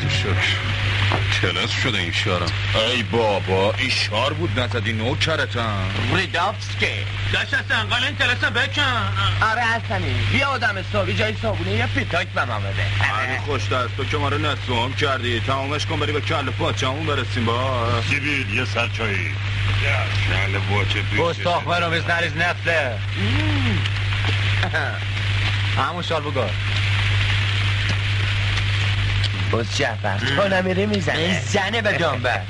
خدا شکر کلاس شده این شارم. ای بابا این شار بود نزدی نوکرتم ریدافسکی داشت از انقال این کلاس بکن. آره حسنی بیا آدم صابی جای صابونه یه پیتاک به ما بده. علی خوش دست تو که ما رو نصوم کردی تمامش کن بری به کل پاچمون برسیم با سیبیل یه سرچایی کل پاچه گستاخ مرومیز نریز نفته همون شال بگار بس جعفر تو نمیری میزنه زنه به دنبه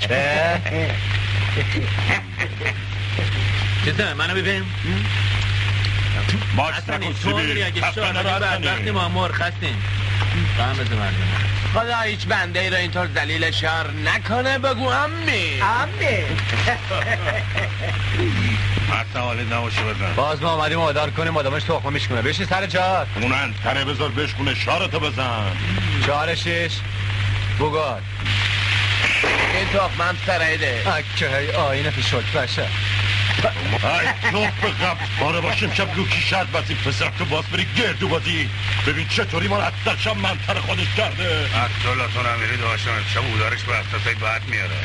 چیزه منو ببین حسنی تو میری اگه شار بدیم بعد وقتی ما مرخصیم فهم بزه مردم خدا هیچ بنده ای را اینطور دلیل شر نکنه بگو امی حتی حالت نباشه بزن باز ما آمدیم آدار کنیم آدمش تخمه میشکنه بشی سر جار اون انتره بذار بشکونه شارتو بزن 4-6 بگار این تخمه هم سرایده اکه های آینه فشک بشه ای توپ قبل باره باشیم شب گوکی شد بازی پسر تو باز بری گردو بازی ببین چطوری ما رفتر شب منتر خودش کرده عبدالله تو نمیری داشتم شب اودارش به افتاسای بعد میاره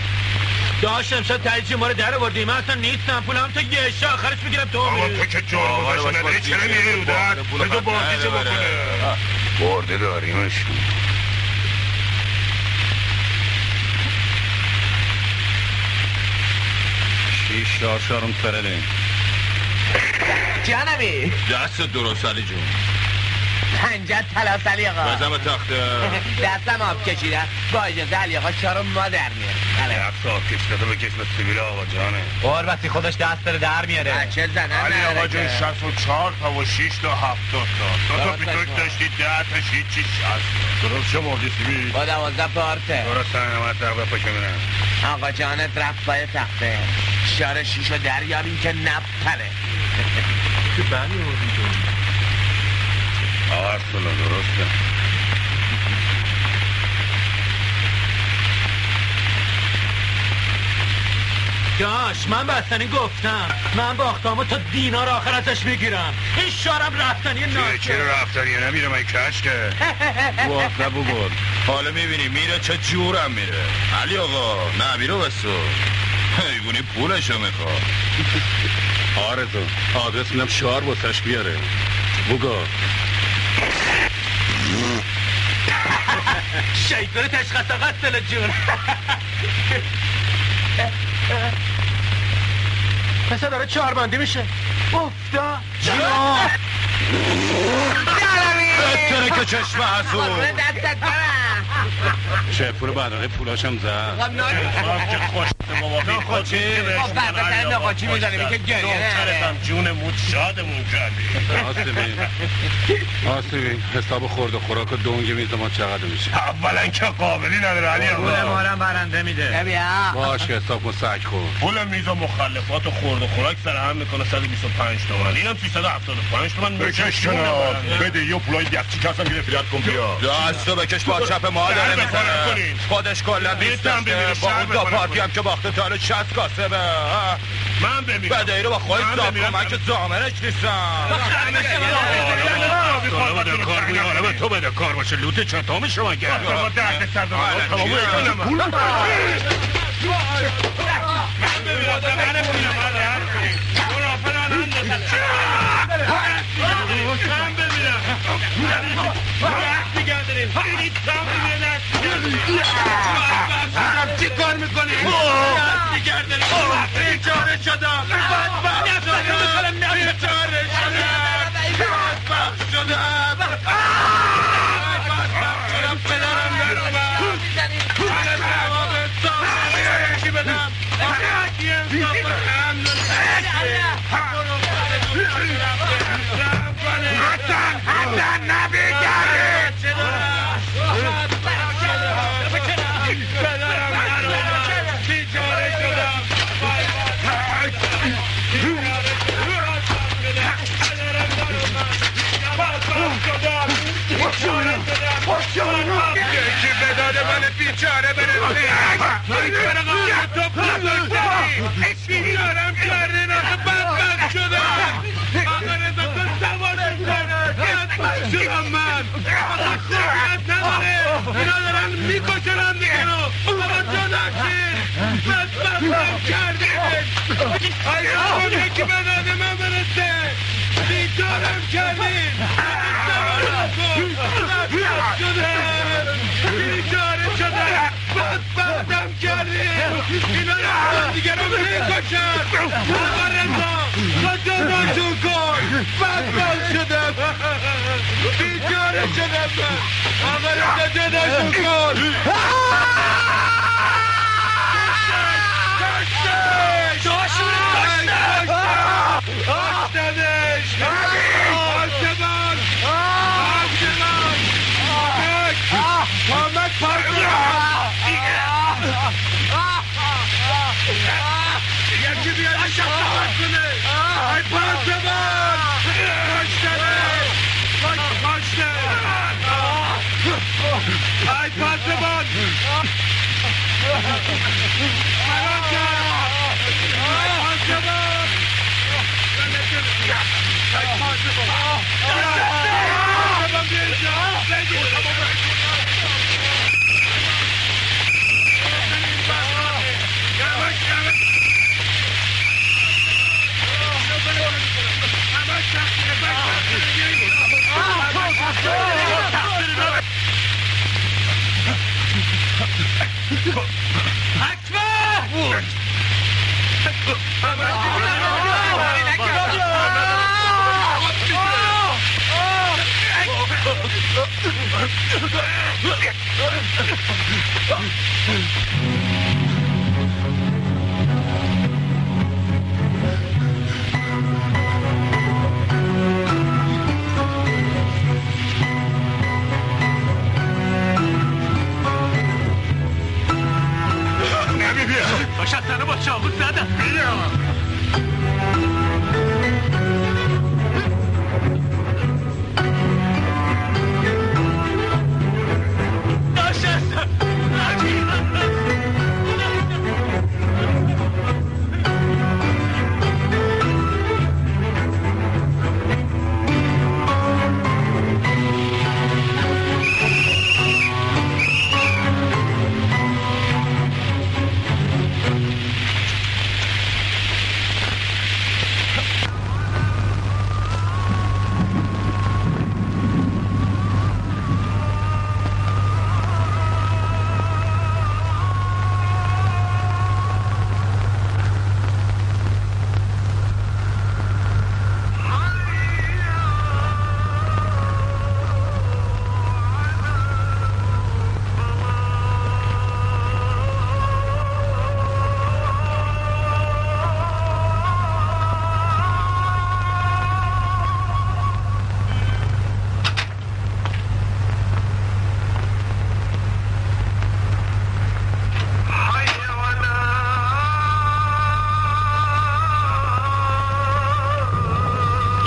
داشتم شد تایجی ما رو در بردی من اصلا نیستم پولم تا گشه آخرش میگیرم تو آقا تو که جور باشم نداری چرا میری رو در بذار بازی چه بکنه برده داریمش شارم فرلیم جانمی دست درست علی جون پنجت تلاس علی آقا بزن به تخته دستم آب کشیده با اجازه علی آقا شارو ما در میاره دست آب کشیده به کشم سیبیل آقا جانه قربتی خودش دست داره در میاره بچه زنن علی آقا جون 64 تا و 6 تا 70 تا 2 تا پیتوک داشتی 10 تا هیچی 60 درست چه مردی سیبیل با 12 پارته درست نمت در بپا کنم آقا جانت رفت پای تخته شار شیشو دریاریم که نپره تو بنی آردی جون آقا اصلا درسته داش من بستنی گفتم من باختامو تا دینار آخر ازش میگیرم این شارم رفتنی ناشه چرا رفتنی نمیره من کشکه گفت نبو بود حالا میبینی میره چه جورم میره علی آقا نمیره بسو حیوانی پولشو میخواد آرزو آدرس میدم شار بسش بیاره بگو شیطان تشخص قتل جون پسر داره 4 باندی میشه افتا جان بهتره که چشم حسون دستت برم چه پول بداقه پولاشم زد خب که خوش ناخوچی خب فردا سر ناخوچی میزنیم که گریه نوکرتم جون مود شادمون کردی آسیبین حساب خورد و خوراک و دونگ میز ما چقدر میشه اولا که قابلی نداره علی پول آقا مارم برنده میده بیا باش که حساب کن سگ خور پول میز و مخلفات و خورد و خوراک سر هم میکنه 125 تومن اینم 375 تومن بکش کنار بده یه پولای یخچی کسم گرفت رد کن بیا دستو بکش با چپ ما داره میکنه خودش کلا 20 بیستم با اون دو پارتی هم که باخته تا حالا 60 کاسه به من بمیرم بده ای رو با خواهی صاف کن من که زامنش نیستم بده کار بوی آره تو بده کار باشه لوت چطا میشه مگه ما درد سر دارم تمامو ایکنم من بمیرم چی کار میکنی؟ گردنی بیچاره شدم بدبخت شدم بیچاره شدم بدبخت شدم پدرم در اومد جواب انصاف چی بدم یه انصاف حسن نبیگرد یکی به داده من بیچاره برسه تو بزرگتری بیچارم کرده ناخه بدبخت شدم آقا رضا تو سوارش کنه شدم من خوبیت نداره اینا دارن میکشنم دیگه رو بابا جدا شید بدبختم کردید اگه خود یکی به داده من برسه بیدارم کردید سوارم کن بدبخت شدم بیداره شدم بدبختم کردید اینا دارن دیگه رو میکشن آقا رضا تو جداشون کن بدبخت شدم بیچاره شدم من آقا رضا جداشون کن یکی بیاد شفاعت کنه ای پاسبان کشته ای پاسبان فران کرد ای پاسبان ای پاسبان با چاقو زدم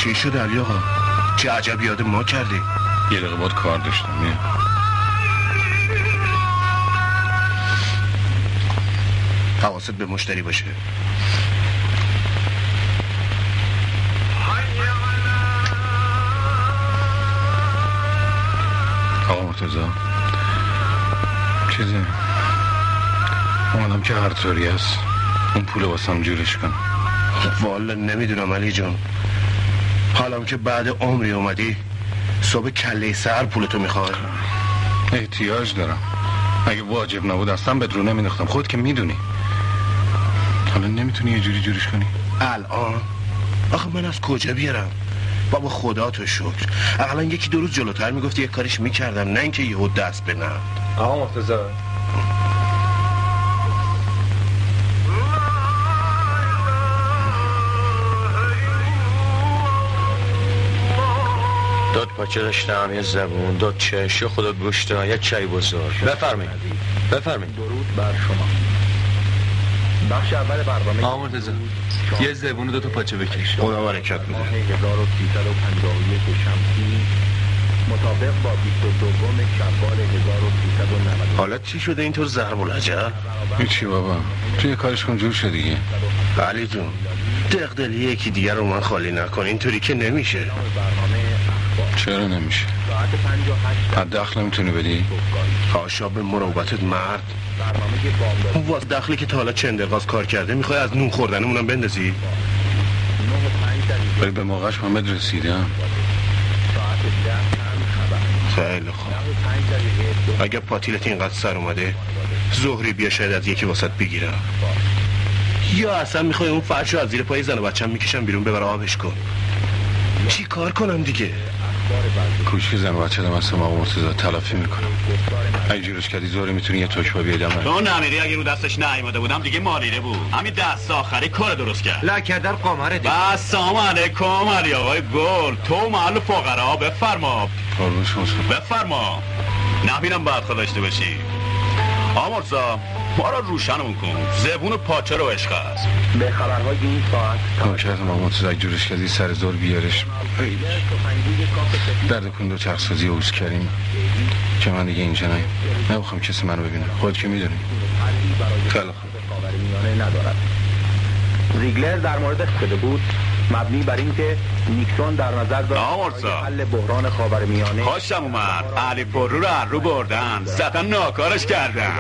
چی شد علی آقا؟ چه عجب یاد ما کردی؟ یه دقیقه باید کار داشتم میام. حواست به مشتری باشه. آقا مرتضی چیزی اومدم که هر طوری هست اون پول واسم جورش کن. والا نمیدونم علی جان، حالم که بعد عمری اومدی صبح کله سر پولتو میخواد. احتیاج دارم، اگه واجب نبود اصلا بهت رو نمینداختم، خود که میدونی. حالا نمیتونی یه جوری جورش کنی؟ الان؟ آخه من از کجا بیارم؟ بابا خدا تو شکر اقلا یکی دو روز جلوتر میگفتی یه کارش میکردم، نه اینکه یهو دست به نقد. آقا مرتضی داد پاچه داشتم، یه زبون، داد چش، یه خدا گوشته، یه چای بزرگ. بفرمایید بفرمایید. درود بر شما. بخش اول برنامه آقا مرتضی یه زبون و 2 تا پاچه بکش. خدا برکت بده. 1351 شمسی مطابق با 22 شوال 1390. حالت چی شده اینطور ضرب العجب؟ هیچی بابا، تو یه کارش کن جور شد دیگه. علی جون دقدلی یکی دیگر رو من خالی نکن، اینطوری که نمیشه. چرا نمیشه؟ حد دخل نمیتونی بدی؟ حاشا به مروبتت مرد. اون واس دخلی که تا حالا چندرغاز کار کرده میخوای از نون خوردنمونم بندازی؟ ولی به موقعش محمد رسیدم. خیلی خوب. اگه پاتیلت اینقدر سر اومده ظهری بیا شاید از یکی واسط بگیرم، یا اصلا میخوای اون فرشو از زیر پای زن و بچم میکشم بیرون ببر آبش کن. چی کار کنم دیگه؟ کوچک زن و بچه دم هستم آقا مرتضی تلافی میکنم. اگه جورش کردی ظهری میتونی یه تکمه بیادم. تو نمیری اگه رو دستش نیامده بودم دیگه مالیده بود. همین دست آخری کار درست کرد. لکدر قمره دیگه. بس سلام علیکم علی آقای گل. تو محل فقرا بفرما. قربون شما. بفرما. نبینم بعد خود داشته باشی. آقا مرتضی ما را روشنمون کن. زبون پاچه رو عشق است. به خبرهای این ساعت کار کردم آقا مرتضی اگه جورش کردی سر ظهر بیارش. درد کن دو چرخسازی اوز کردیم که من دیگه اینجا نمیخوام کسی منو ببینه. خودت که میدونی. خیلی خوب. ندارد. زیگلر در موردش شده بود مبنی بر اینکه نیکسون در نظر داشت حل بحران خاورمیانه. خوشم اومد. علی پررو رو رو بردن ستن ناکارش کردن.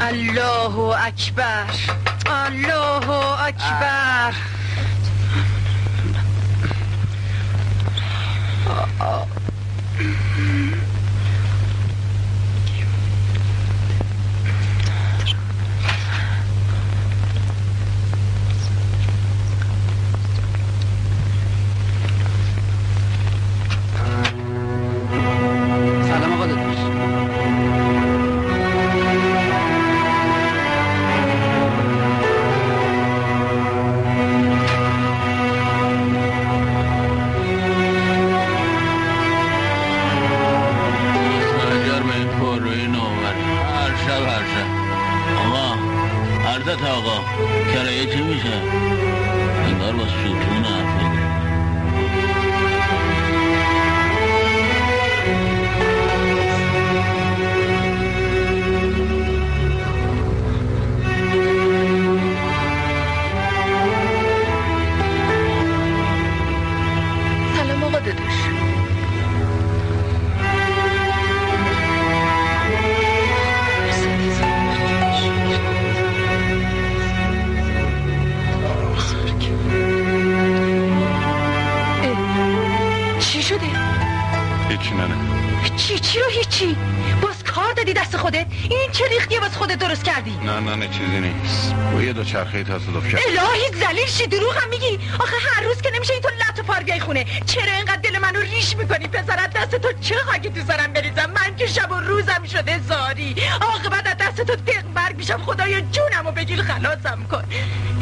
الله اکبر الله اکبر. سلام آقا داداش. آقا کرایه چی میشه؟ انگار با ستون حرف می‌زنی. سلام آقا داداش. چی رو هیچی؟ باز کار دادی دست خودت؟ این چه ریختیه باز خودت درست کردی؟ نه چیزی نیست. با یه دو چرخه تصادف کرد. الهی ذلیل شی، دروغ هم میگی. آخه هر روز که نمیشه این تو لط و پار بیای خونه. چرا اینقدر دل منو ریش میکنی پسرت؟ دست تو چه خاکی تو سرم بریزم؟ من که شب و روزم شده زاری. عاقبت از دست تو تق برگ میشم. خدایا جونمو بگیر خلاصم کن.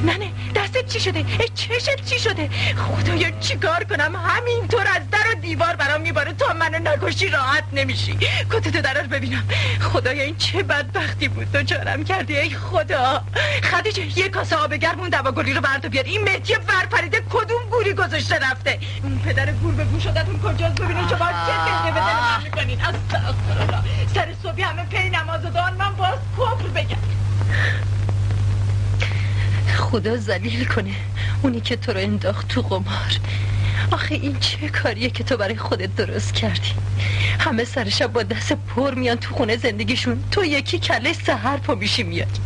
نه دستت چی شده؟ چشت چی شده؟ خدایا چیکار کنم؟ همینطور از در و دیوار برام میباره تا منو نکشی راحت نمیشی. کتتو درار ببینم. خدایا این چه بدبختی بود تو چارم کردی ای خدا. خدیجه یه کاسه آب گرم اون دواگلی رو برد و بیار. این مهدی ورپریده کدوم گوری گذاشته رفته؟ اون پدر گور به گور شدتون کجاست؟ ببینید شما چه فکر به دل من میکنین؟ استغفرالله. سر صبحی همه پی نماز و دعان من باز کفر بگم. خدا ذلیل کنه اونی که تو رو انداخت تو قمار. آخه این چه کاریه که تو برای خودت درست کردی؟ همه سر شب با دست پر میان تو خونه زندگیشون، تو یکی کله سحر پا میشی میاد.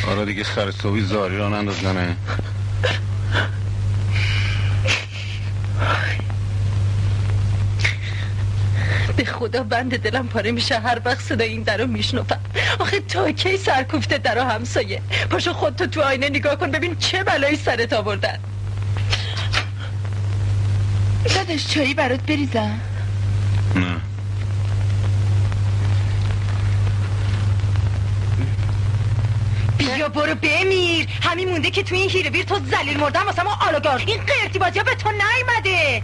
آره دیگه سر صبحی زاری ران اندازنه. به خدا بند دلم پاره میشه هر وقت صدای این درو میشنوم. آخه تا کی سرکوفته درو همسایه؟ پاشو خودتو تو آینه نگاه کن ببین چه بلایی سرت آوردن. داداش چایی برات بریزم؟ نه بیا برو بمیر. همین مونده که تو این هیره بیر تو ذلیل مردن واسه ما آلوگار. این قرتی بازی ها به تو نیومده.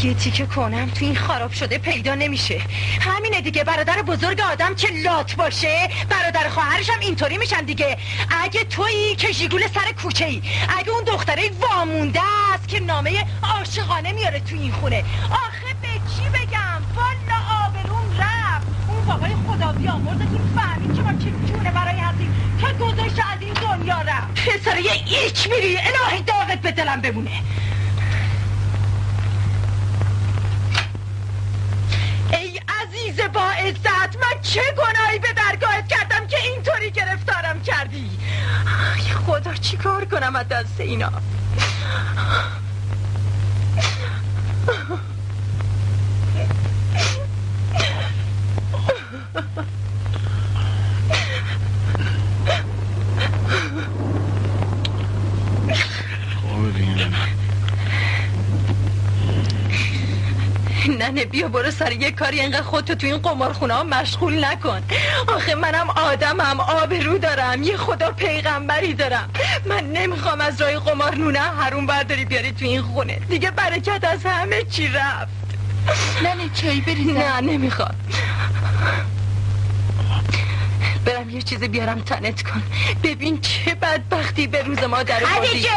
یه تیکه کنم تو این خراب شده پیدا نمیشه. همینه دیگه. برادر بزرگ آدم که لات باشه برادر خواهرش هم اینطوری میشن دیگه. اگه تویی که ژیگول سر کوچه ای، اگه اون دختره وامونده است که نامه عاشقانه میاره تو این خونه. آخه به چی بگم؟ والا آبروم رفت. اون بابای خدا بیامرزتون فهمید که ما چه جونه برای هستیم که گذاشته از این دنیا رفت. پسر یه ایچ میری الهی داغت به دلم بمونه. ای عزیز با عزت، من چه گناهی به درگاهت کردم که اینطوری گرفتارم کردی؟ ای خدا چی کار کنم از دست اینا؟ نه بیا برو سر یه کاری، اینقدر خودتو تو این قمارخونه ها مشغول نکن. آخه منم آدمم، آبرو دارم، یه خدا پیغمبری دارم. من نمیخوام از راه قمار نونه حروم برداری بیاری تو این خونه. دیگه برکت از همه چی رفت. نه چایی بریزم. نه نمیخوام. برم یه چیز بیارم تنت کن. ببین چه بدبختی به روز ما در آوردی.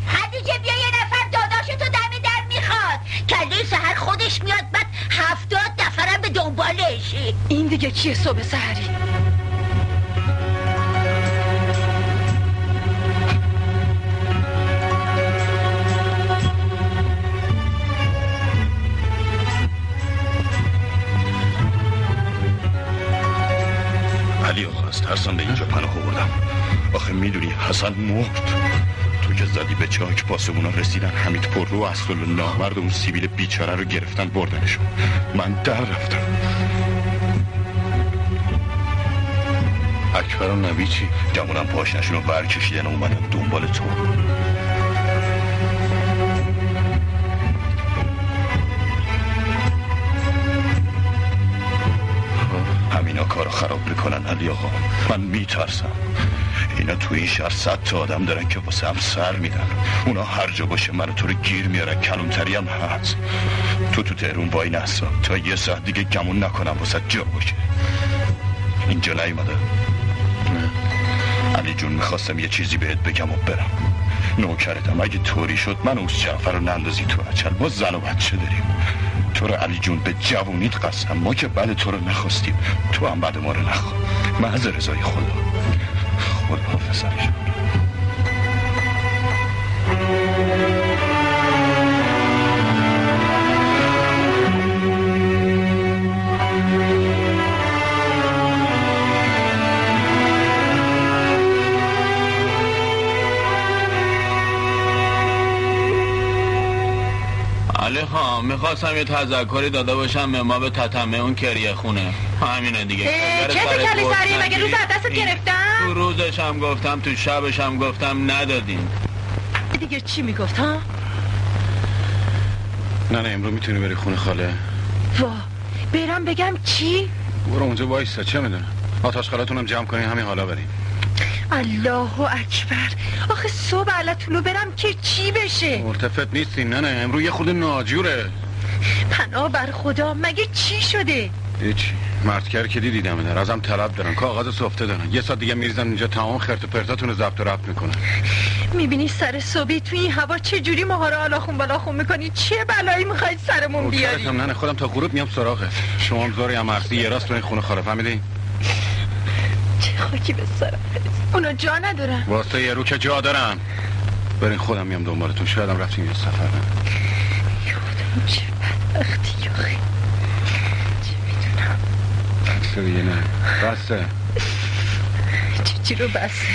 خدیجه بیا یه نفر داداشتو دم در میخواد. کله سحر خودش میاد، بعد 70 نفرم به دنبالش. این دیگه چیه صبح سحری؟ علی آقا از ترسم به اینجا پناه آوردم. آخه میدونی حسن مرد. تو که زدی به چاک پاسمونا رسیدن، حمید پررو و اسدالله نامرد اون سیبیل بیچاره رو گرفتن بردنشون. من در رفتم. اکبر و نبی چی؟ گمونم پاشنشون رو برکشیدن و اومدن دنبال تو. همینا کارو خراب میکنن علی آقا. من میترسم. اینا تو این شهر 100 تا آدم دارن که واسه هم سر میدن. اونا هر جا باشه منو تو رو گیر میارن. کلانتری هم هست. تو تهرون وای نسا تا یه ساعت دیگه گمون نکنم واسه جا باشه. اینجا نیومده؟ علی جون میخواستم یه چیزی بهت بگم و برم. نوکرتم، اگه طوری شد من اوز جعفر رو نندازی تو اچل. ما زن و بچه داریم. تو رو علی جون به جوونیت قسم، ما که بعد تو رو نخواستیم، تو هم بعد ما رو نخوا. محض رضای خدا. خدا حافظ علی جون. علی خان میخواستم یه تذکری داده باشم به ما به تتمه اون کریه خونه. همینه دیگه. چه کلی سری؟ مگه روز دستت گرفتم؟ تو روزش هم گفتم، تو شبش هم گفتم، ندادین. دیگه چی میگفت ها؟ نه امروز میتونی بری خونه خاله. وا برم بگم چی؟ برو اونجا وایسا، چه میدونم. آتش خالتونم جمع کنین همین حالا بریم. الله اکبر. آخه صبح علتونو برم که چی بشه؟ مرتفت نیستی. نه امروز یه خورده ناجوره. پناه بر خدا، مگه چی شده؟ هیچی. مردکر که دیدم در ازم طلب دارن، کاغذ سفته دارن. یه ساعت دیگه میریزن اینجا تمام خرت و پرتاتون رو ضبط و ربط میکنن. میبینی سر صبحی تو این هوا چه جوری ماها رو آلاخون بالاخون میکنی؟ چه بلایی میخواید سرمون بیاری؟ نه خودم تا غروب میام سراغت. شما هم زوری هم عرضی یه راست برین خونه خاله، فهمیدین؟ چه خاکی به سرم. اونا جا ندارن. واسه یه رو که جا دارن. برین خودم میام دنبالتون. شایدم رفتیم یه سفر. خودم چه بدبختی آخه. چه میدونم. نه بسه. چی رو بسه؟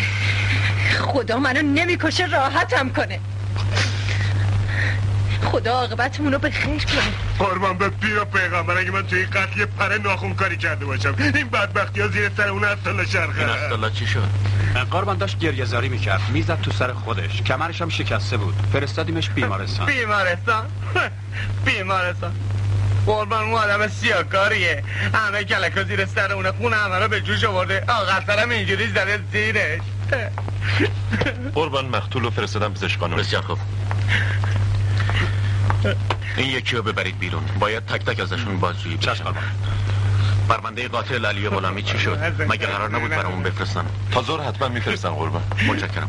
خدا منو نمیکشه راحتم کنه. خدا عاقبتمون رو به خیر کنه. قربان به پیر و پیغمبر اگه من توی این قتل یه پره ناخون کاری کرده باشم. این بدبختی ها زیر سر اون اسدالله شرخه. این اسدالله چی شد؟ قربان داشت گریه زاری میکرد، میزد تو سر خودش، کمرش هم شکسته بود. فرستادیمش بیمارستان. بیمارستان قربان اون آدم سیاکاریه. همه کلکا زیر سر اونه، خون همه رو به جوش آورده. آقا هم اینجوری زده زیرش. قربان مقتول رو فرستادم پزشکخانه. بسیار خوب. این یکی رو ببرید بیرون. باید تک تک ازشون بازجویی بشه. پرونده قاتل علی غلامی چی شد؟ مگه قرار نبود برامون بفرستن؟ تا ظهر حتما میفرستن قربان. متشکرم.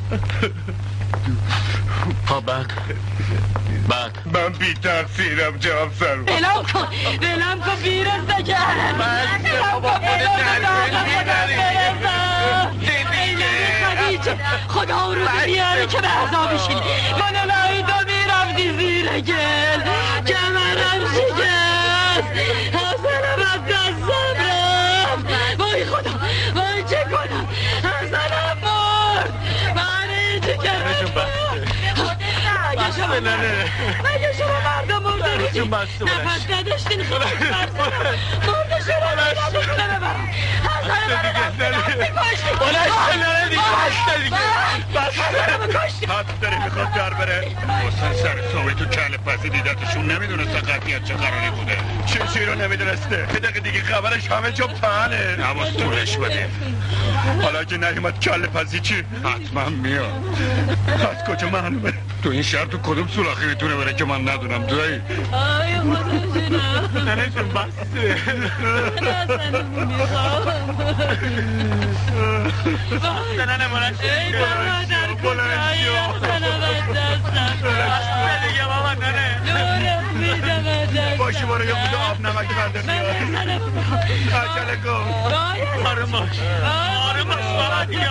بعد بعد من بی تقصیرم جناب سروان. بلام کن بیرسته کرد. بلام کن خدیجه خدا رو بیاره که به عذاب بشین. من الهیدا میرفتی زیر گل کمرم شکست حسنم از دستم رفت. وای خدا وای چه کنم حسنم مرد. من اینجا کمرم اگه شما مردم مرده بودین نفس نداشتین خواهد مرده شما نداشتین ببرم حسن منو کشتی حد داره میخواد در بره. حسن سر صحبه تو کل پسی دیدتشون نمیدونسته قطعیت چه قراری بوده. چیزی رو نمیدونسته. یه دقیقه دیگه خبرش همه جا پهنه. نواز طولش بده. حالا که نیومد کل پسی چی؟ حتما میاد. از کجا معلومه؟ تو این شهر تو کدوم سولاخی میتونه بره که من ندونم دایی؟ آی خودشونم ننشون بسته نسنمون میخوام ننه مرد ای بابا در کجایی نسنم از دستم بسته دیگه بابا ننه نورم میدم از دستم باشی بارو یه خود آب نمک برده بیاد. عجله کن. آروم باش بابا دیگه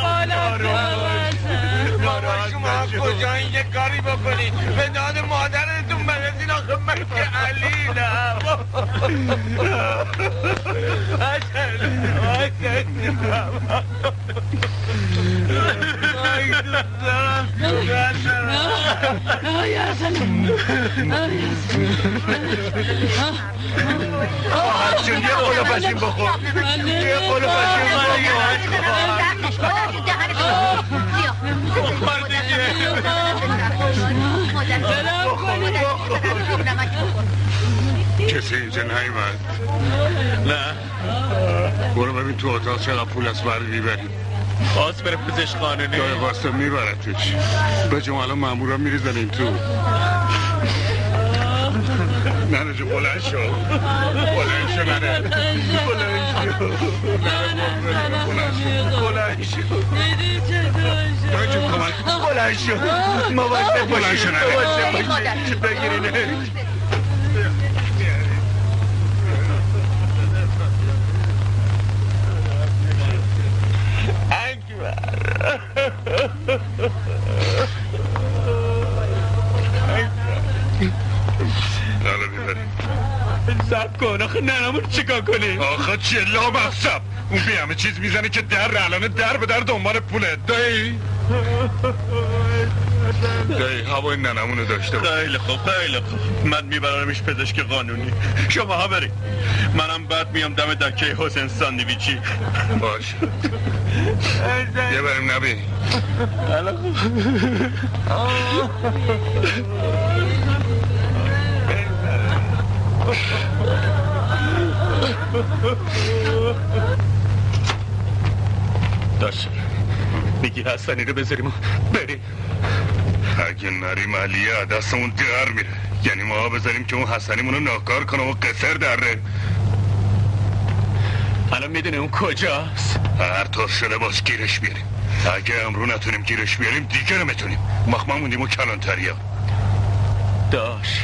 بابا شما کجا این یه کاری بکنید به داد مادرتون برسین آخه من که علیلم. هرچون یه قلو پشیم بخور. یه قلو پشیم کسی اینجا نیومد؟ نه برو ببین تو اتاق چقدر پول از بری میبریم. باز بره پزشک قانونی جای واسه میبرتش. به جمع الان مامورا میریزنیم تو. ننه جو بلند شو. بلند شو ننه. بلند شو. دایی جون کمک. بلند شو. مواظب باشی. بلند شو ننه. مواظب باشی. بگیرینه. سب کن آخه ننمون چیکار کنی؟ آخه چه لامصب اون بی همه چیز میزنه که در الان در به در دنبال پوله. دایی هوای ننمونو داشته باش. خیلی خوب من میبرمش پزشک قانونی. شما ها برید منم بعد میام دم دکه حسین ساندویچی. باش یه بریم نبی. داشت میگی حسنی رو بذاریم بریم. اگه نریم علیه دستمون در میره. یعنی ما بذاریم که اون حسنیمونو ناکار کنه و قصر دره. الان میدونه اون کجاست؟ هر طور شده باز گیرش بیاریم. اگه امرو نتونیم گیرش بیاریم دیگه نمیتونیم. مخمه موندیم و کلانتریا. داشت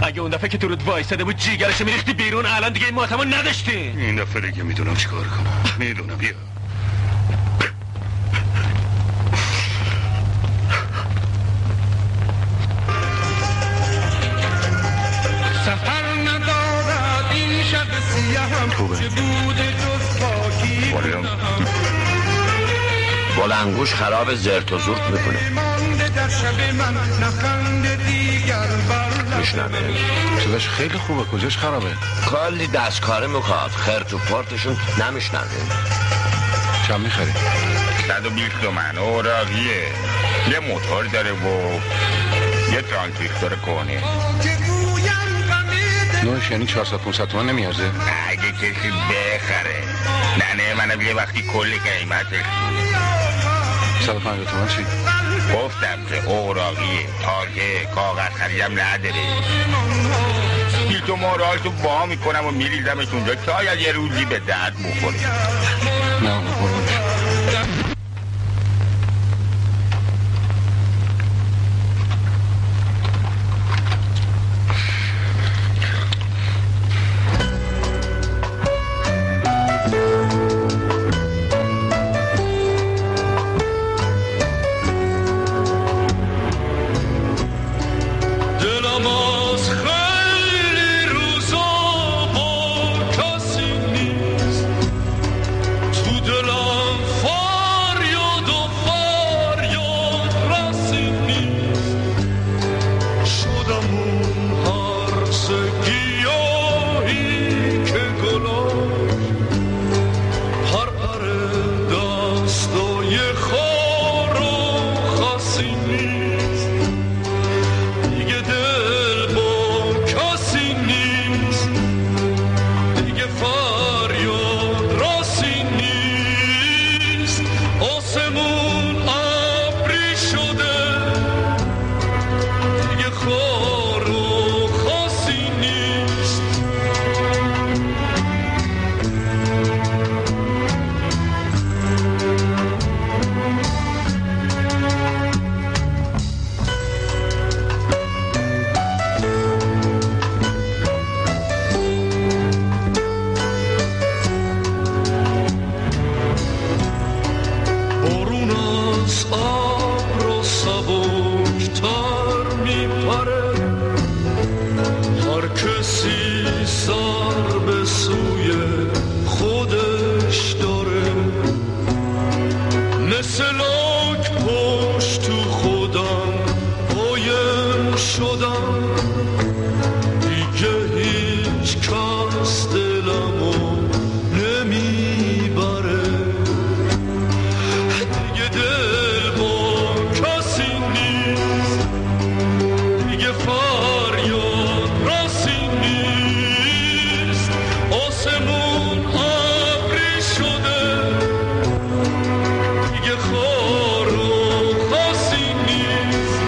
اگه اون دفعه که تو رود وایساده بود جیگرشو میریختی بیرون الان دیگه این ماتمو نداشتی. این دفعه دیگه میدونم چیکار کنم. میدونم بیا. سفر ندارد این شب سیاهم که بود جز پاکی بلندگوش خراب زرت و زورت میکنه. میشنمه صداش خیلی خوبه. کجاش خرابه؟ کلی دستکاره میخواد. خرت و پرتشون نمیشنمه. چند میخری؟ 120 تومن اوراقیه. یه موتور داره و یه ترانزیستور کنه. نوش یعنی 400-500 تومن نمیارزه؟ اگه کسی بخره. نه منم یه وقتی کلی قیمتش 150 تومن چی؟ گفتم که اوراقیه. تاگه کاغذ خریم نداره. تو مورال تو با میکنم و میریزمش اونجا که آید یه روزی به درد بخوره. نه بخورمش. پره هر کسی سر به سوی خودش داره مثل لاک پشت تو خودم قایم شدم دیگه هیچ کس دلمو نمیبره دیگه دل با کسی نیست دیگه فریاد رسی نیست آسمون ابری شده دیگه خار و خاصی نیست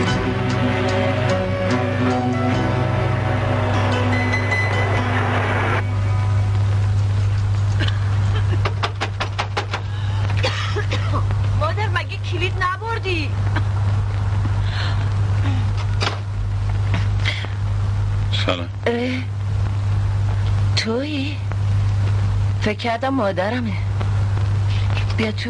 مادر مگه کلید نبردی؟ سلام تویی؟ فکر کردم مادرمه بیا تو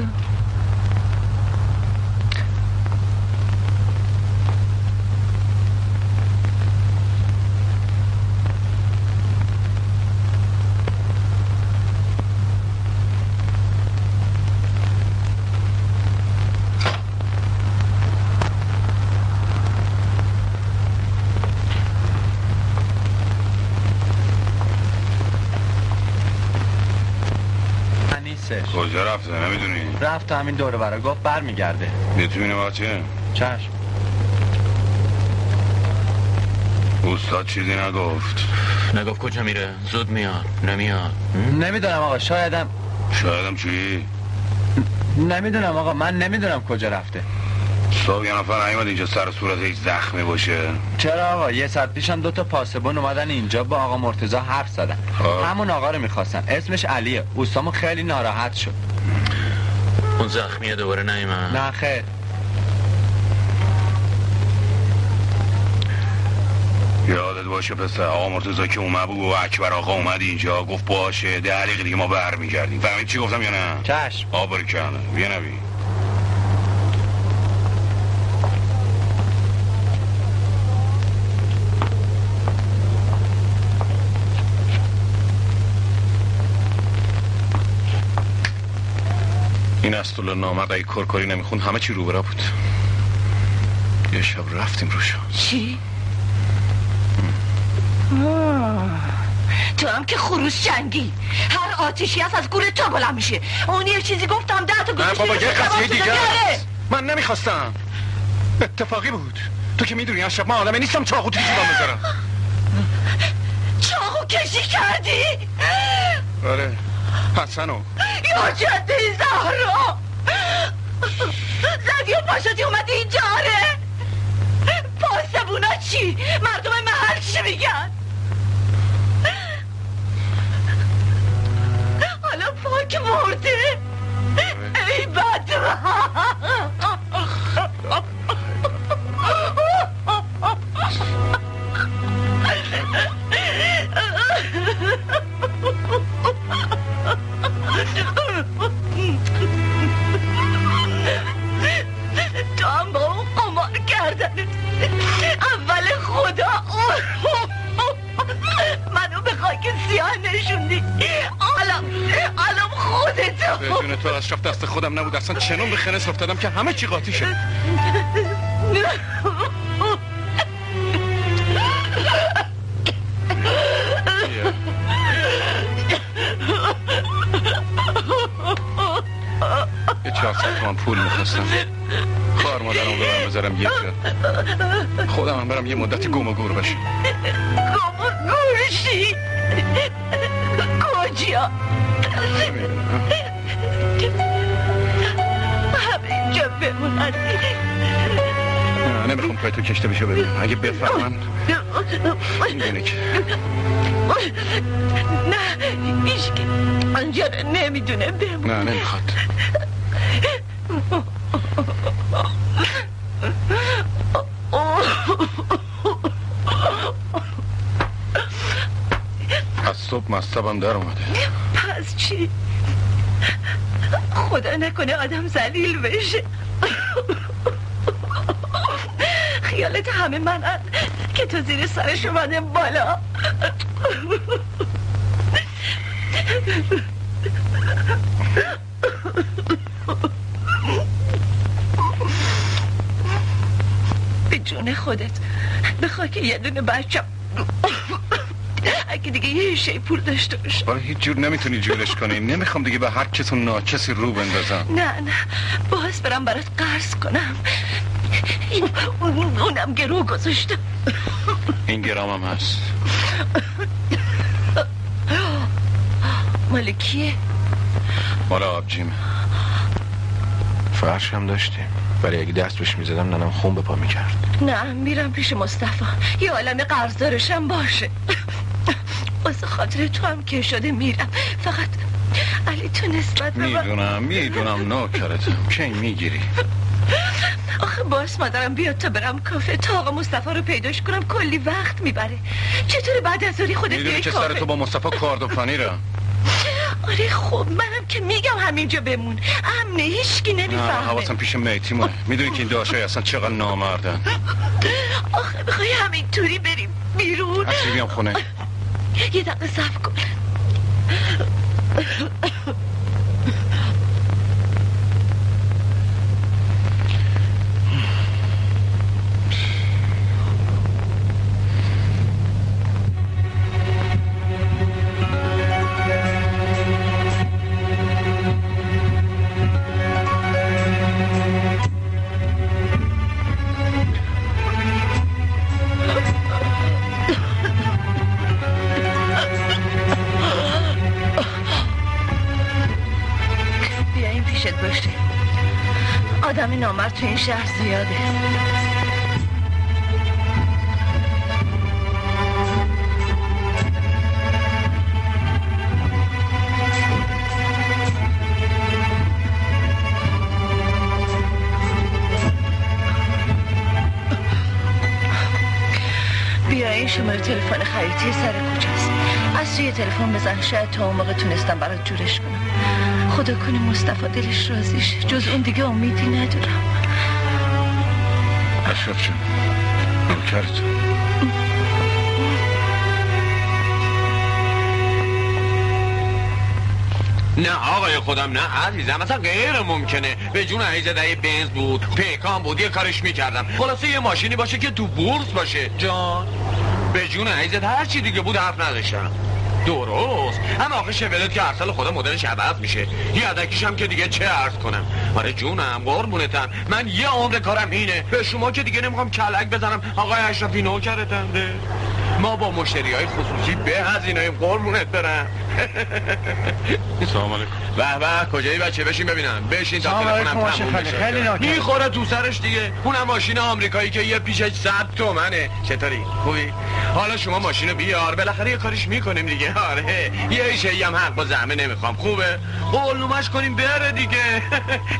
کجا رفته نمیدونی؟ رفت همین دوره برا گفت برمیگرده. بیا تو بینه بچه. چشم. استاد چیزی نگفت کجا میره؟ زود میاد نمیاد؟ نمیدونم آقا شایدم چی؟ نمیدونم آقا من نمیدونم کجا رفته. صبح یه نفر نیومد اینجا سر صورتش زخمی باشه؟ چرا آقا یه ساعت پیشم 2 تا پاسبان اومدن اینجا با آقا مرتضی حرف زدن. همون آقا رو میخواستن اسمش علیه. اوستامون خیلی ناراحت شد. اون زخمیه دوباره نیومد؟ نه خیر. یادت باشه پسر آقا مرتضی که اومد بود و اکبر آقا اومد اینجا گفت باشه 10 دقیقه دیگه ما برمیگردیم. فهمید چی گفتم یا نه؟ چشم. باریکلا بیا نبی. این اسطوله نامرد اگه کرکاری نمیخون همه چی رو برا بود. یه شب رفتیم روشا. چی؟ تو هم که خروس جنگی هر آتیشی هست از گور تو بلند میشه. اون یه چیزی گفتم 10 تا گوشتی. نه بابا یه قضیه دیگه است. من نمیخواستم اتفاقی بود. تو که میدونی از شب من آدمه نیستم چاقو تو جیبم بذارم. چاقو کشی کردی؟ آره حسنو یا جده زهرا زدی و پاشدی اومدی اینجا. آره پاسبونا چی؟ مردم محل چی میگن؟ حالا پاک مرده ای بدبخت. تو هم با اون قمار کردنت اول خدا منو به خاک سیاه نشوندی. الان خودتو بدون تو اشرف دست خودم نبود اصلا چنون به خنس افتادم که همه چی قاطی شد. یه 400 تومن پول میخواستم خوار مادرم برم بذارم یه جا خودم هم برم یه مدتی گم و گور بشم. گم و گورشی کجا؟ همه اینجا بمونن. نمیخوام پای تو کشته بشه ببینم اگه بفهمن میدونه که نه ایش که انجا نمیدونه بمون. نه نمیخواد. از صبح مصطبم در اومده. پس چی؟ خدا نکنه آدم ذلیل بشه. خیالت همه منن که تو زیر سرش اومده بالا. به جون خودت بخواه که یه دونه بچم اگه دیگه یه شی پول داشته باشه. برای هیچ جور نمیتونی جورش کنی. نمیخوام دیگه به هر کس و ناکسی رو بندازم. نه باز برم برات قرض کنم. اونم گرو گذاشتم. این گرامم هست. مال کیه؟ مال آبجیمه. فرش هم داشتیم ولی اگه دست بهش میزدم ننم خون به پا میکرد. نه میرم پیش مصطفی یه عالم قرضدارشم باشه. واسه خاطر تو هم که شده میرم. فقط علی تو نسبت به میدونم نوکرتم. کی میگیری؟ آخه باش مادرم بیاد تا برم کافه تا آقا مصطفی رو پیداش کنم کلی وقت میبره. چطور بعد از ظهری خودت بیای کافه؟ میدونی که سر تو با مصطفی کاردوفانی را. آره خب منم که میگم همینجا بمون. امنه هیچکی نمیفهمه. نه حواسم پیش میتی مونه. میدونی که این داشتای اصلا چقدر نامردن. آخه بخوای همینطوری بریم بیرون. اصلی بیام خونه. یه دقیقه صبر کن. آدم نامرد تو این شهر زیاده. بیا این شماره تلفن خریطی سر کوچه‌ست. از توی تلفن بزن شاید تا اون موقع تونستم برات جورش کنم. خدا کنه مصطفی دلش راضیش. جز اون دیگه امیدی ندارم. اشرف جون نوکرت. نه آقای خودم نه عزیزم اصلا غیر ممکنه. به جون عیزه یه بنز بود پیکان بود یه کارش میکردم. خلاصه یه ماشینی باشه که تو بورس باشه. جان به جون عیزه هر چی دیگه بود حرف نداشتم. درست اما آخه شولت که ارسال خدا مدلش عوض میشه. یه عدکیش هم که دیگه چه عرض کنم. آره جونم قربونتم من یه عمر کارم اینه. به شما که دیگه نمیخوام کلک بزنم. آقای اشرفی نوکرتنده. ما با مشتریای خصوصی به هزینه‌ای قربونت برم. سلام علیکم. به به کجایی بچه بشین ببینم. بشین تا تلفنم تموم بشه. خیلی ناکرد. میخوره تو سرش دیگه. اونم ماشین آمریکایی که یه پیشش 100 تومنه. چطوری؟ خوبی؟ حالا شما ماشینو بیار بالاخره یه کاریش میکنیم دیگه. آره یه شی هم حق با زحمه نمیخوام. خوبه؟ قولنومش کنیم بره دیگه.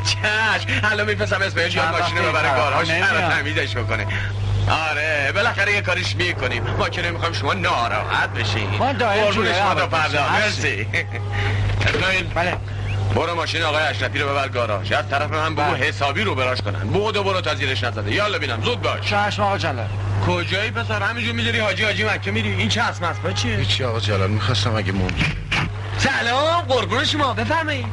چش حالا میفرستم اسمش یا ماشینو ببره گاراژ تمیزش بکنه. آره بالاخره یه کاریش میکنیم. ما که نمیخوایم شما ناراحت بشین. ما دایم جوره شما تا فردا. مرسی. بله برو ماشین آقای اشرفی رو ببر گاراژ. از طرف من بگو حسابی رو براش کنن. برو تا زیرش نزده. یالا ببینم زود باش. چشم آقا جلال. کجایی پسر همینجور میذاری حاجی مکه میری؟ این چه اسمسبا چیه؟ هیچی آقا جلال میخواستم اگه ممکن. سلام قربون شما بفرمایید.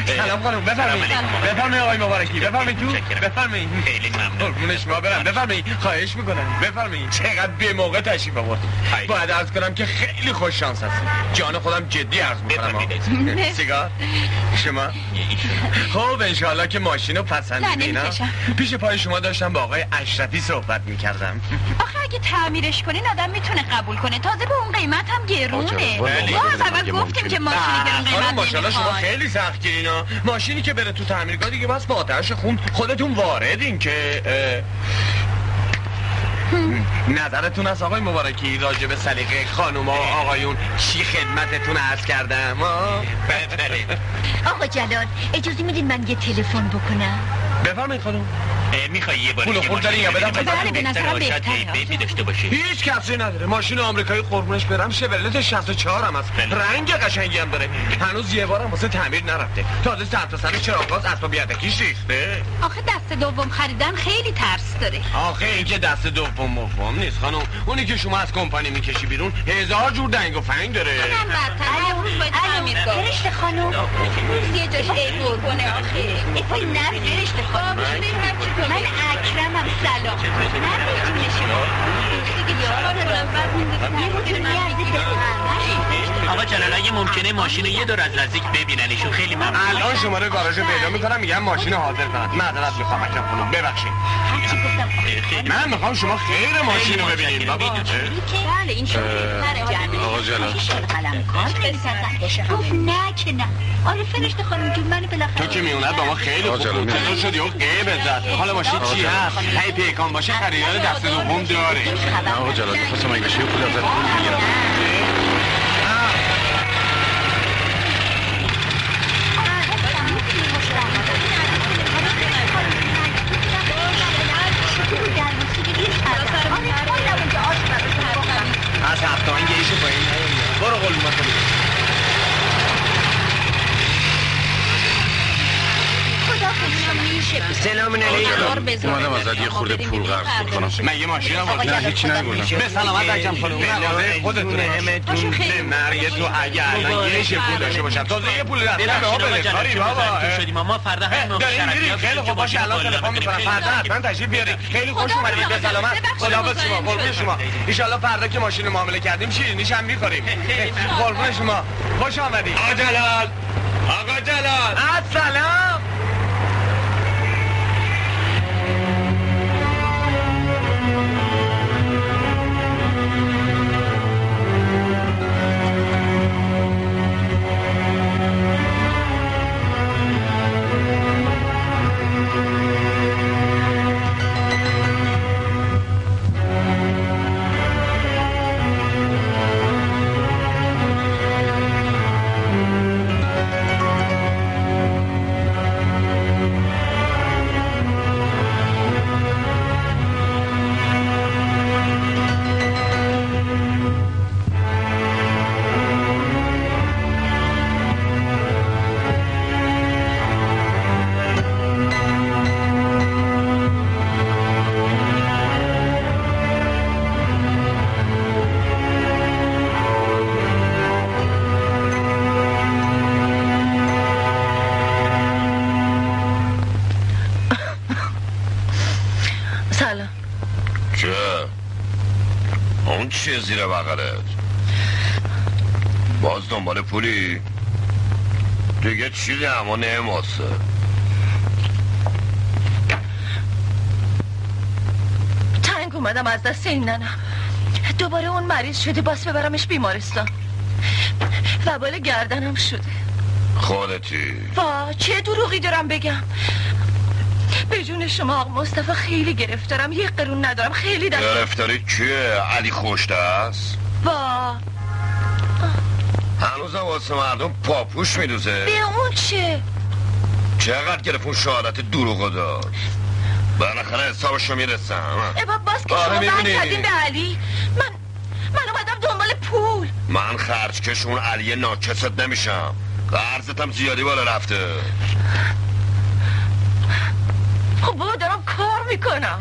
سلام خانم بفرمایید. بفرمایید آقای مبارکی بفرمایید تو. بفرمایید. خیلی ممنون. قربون شما برم. بفرمایید. خواهش میکنم. بفرمایید. چقدر به موقع تشریف آوردید. باید عرض کنم که خیلی خوش شانس هستید. جان خودم جدی عرض میکنم. سیگار؟ شما؟ خب ان شاءالله که ماشینو پسندیدین. پیش پای شما داشتم با آقای اشرفی صحبت میکردم. آخه اگه تعمیرش کنین آدم میتونه قبول کنه. تازه به اون قیمت هم گرونه. ما اول گفتیم که ماشین گرون قیمت. ماشاءالله شما خیلی سختگیرینا. ماشینی که بره تو تعمیرگاه دیگه بس با آتش خون خودتون واردین که نظرتون از آقای مبارکی راجع به سلیقه خانوما و آقایون چی خدمتتون عرض کردم؟ آقا جلال اجازه میدین من یه تلفن بکنم؟ بفرمایید خانم. میخوای یه بار پول خورد داری یا بدم؟ بله به نظرم بهتره داشته باشی. هیچ کسری نداره. ماشین آمریکایی قربونش برم شورلت 64 هم هست. رنگ قشنگی هم داره. هنوز یه بارم واسه تعمیر نرفته. تازه سر چراغاز اسباب یدکیش ریخته. آخه دست دوم خریدن خیلی ترس داره. آخه این که دست دوم مفهوم نیست خانم. اونی که شما از کمپانی میکشی بیرون 1000 جور دنگ و فنگ داره. من برتر اون روز باید تعمیر کنم. فرشته خانم یه جاش ای قربونه آخه. وای نه فرشته خانم من اکرمم سلام نه بجون شما دیگه یارم آقا جلال اگه ممکنه ماشین یه دور از نزدیک ببیننشون خیلی ممنون. الان شماره گاراژ پیدا میکنم میگم ماشین حاضر کنن. معذرت میخوام اکرم خانم ببخشید. من میخوام شما خیر ماشین رو ببینیم بابا. بله این شما آقا جلال گفت نه که نه. آره فرشته خانم جون منو بالاخره تو که میوند با ما خیلی خوب بود. چطور شدی و قیب زد. حالا ماشین چی هست؟ هی پیکان باشه خریدار دست دوم داره. آقا جلال می‌خواستم اگه بشه پول ازت پول بگیرم. از هفتانگه ایشو با این برو قلومت رو سلام علیکم. اومدم ازت یه خورده پول قرض کنم. من یه ماشین هم نه هیچی نگوردم. به سلامت اکرم خانم. بنده خودتون همتون به مرگ تو اگه الان یه پول داشته باشم تازه یه پول رفته به ما بده کاری بابا. ما فردا همین خیلی خوب باشه الان تلفن میکنم فردا حتما تشریف بیارید. خیلی خوش اومدید به سلامت. خداحافظ شما قربون شما. ان شاءالله فردا که ماشین معامله کردیم شیرینیش هم میخوریم. قربون شما خوش اومدید. آقا جلال آقا جلال السلام. زیر بغلت باز دنبال پولی دیگه چیزی اما نماسه. تنگ اومدم از دست این ننم. دوباره اون مریض شده باز ببرمش بیمارستان. وبال گردنم شده. خودتی؟ وا چه دروغی دارم بگم. به جون شما آقا مصطفی خیلی گرفتارم. یک قرون ندارم خیلی دست. گرفتاری کیه؟ علی خوشته است؟ وا هنوز واسه مردم پاپوش میدوزه. به اون چه؟ چقدر گرفت اون شهادت دروغو داد. بالاخره حسابشو میرسم. باز که شما بند کردین به علی. من اومدم دنبال پول. من خرج کشون علی ناکست نمیشم. قرضتم زیادی بالا رفته. خب بابا دارم کار میکنم.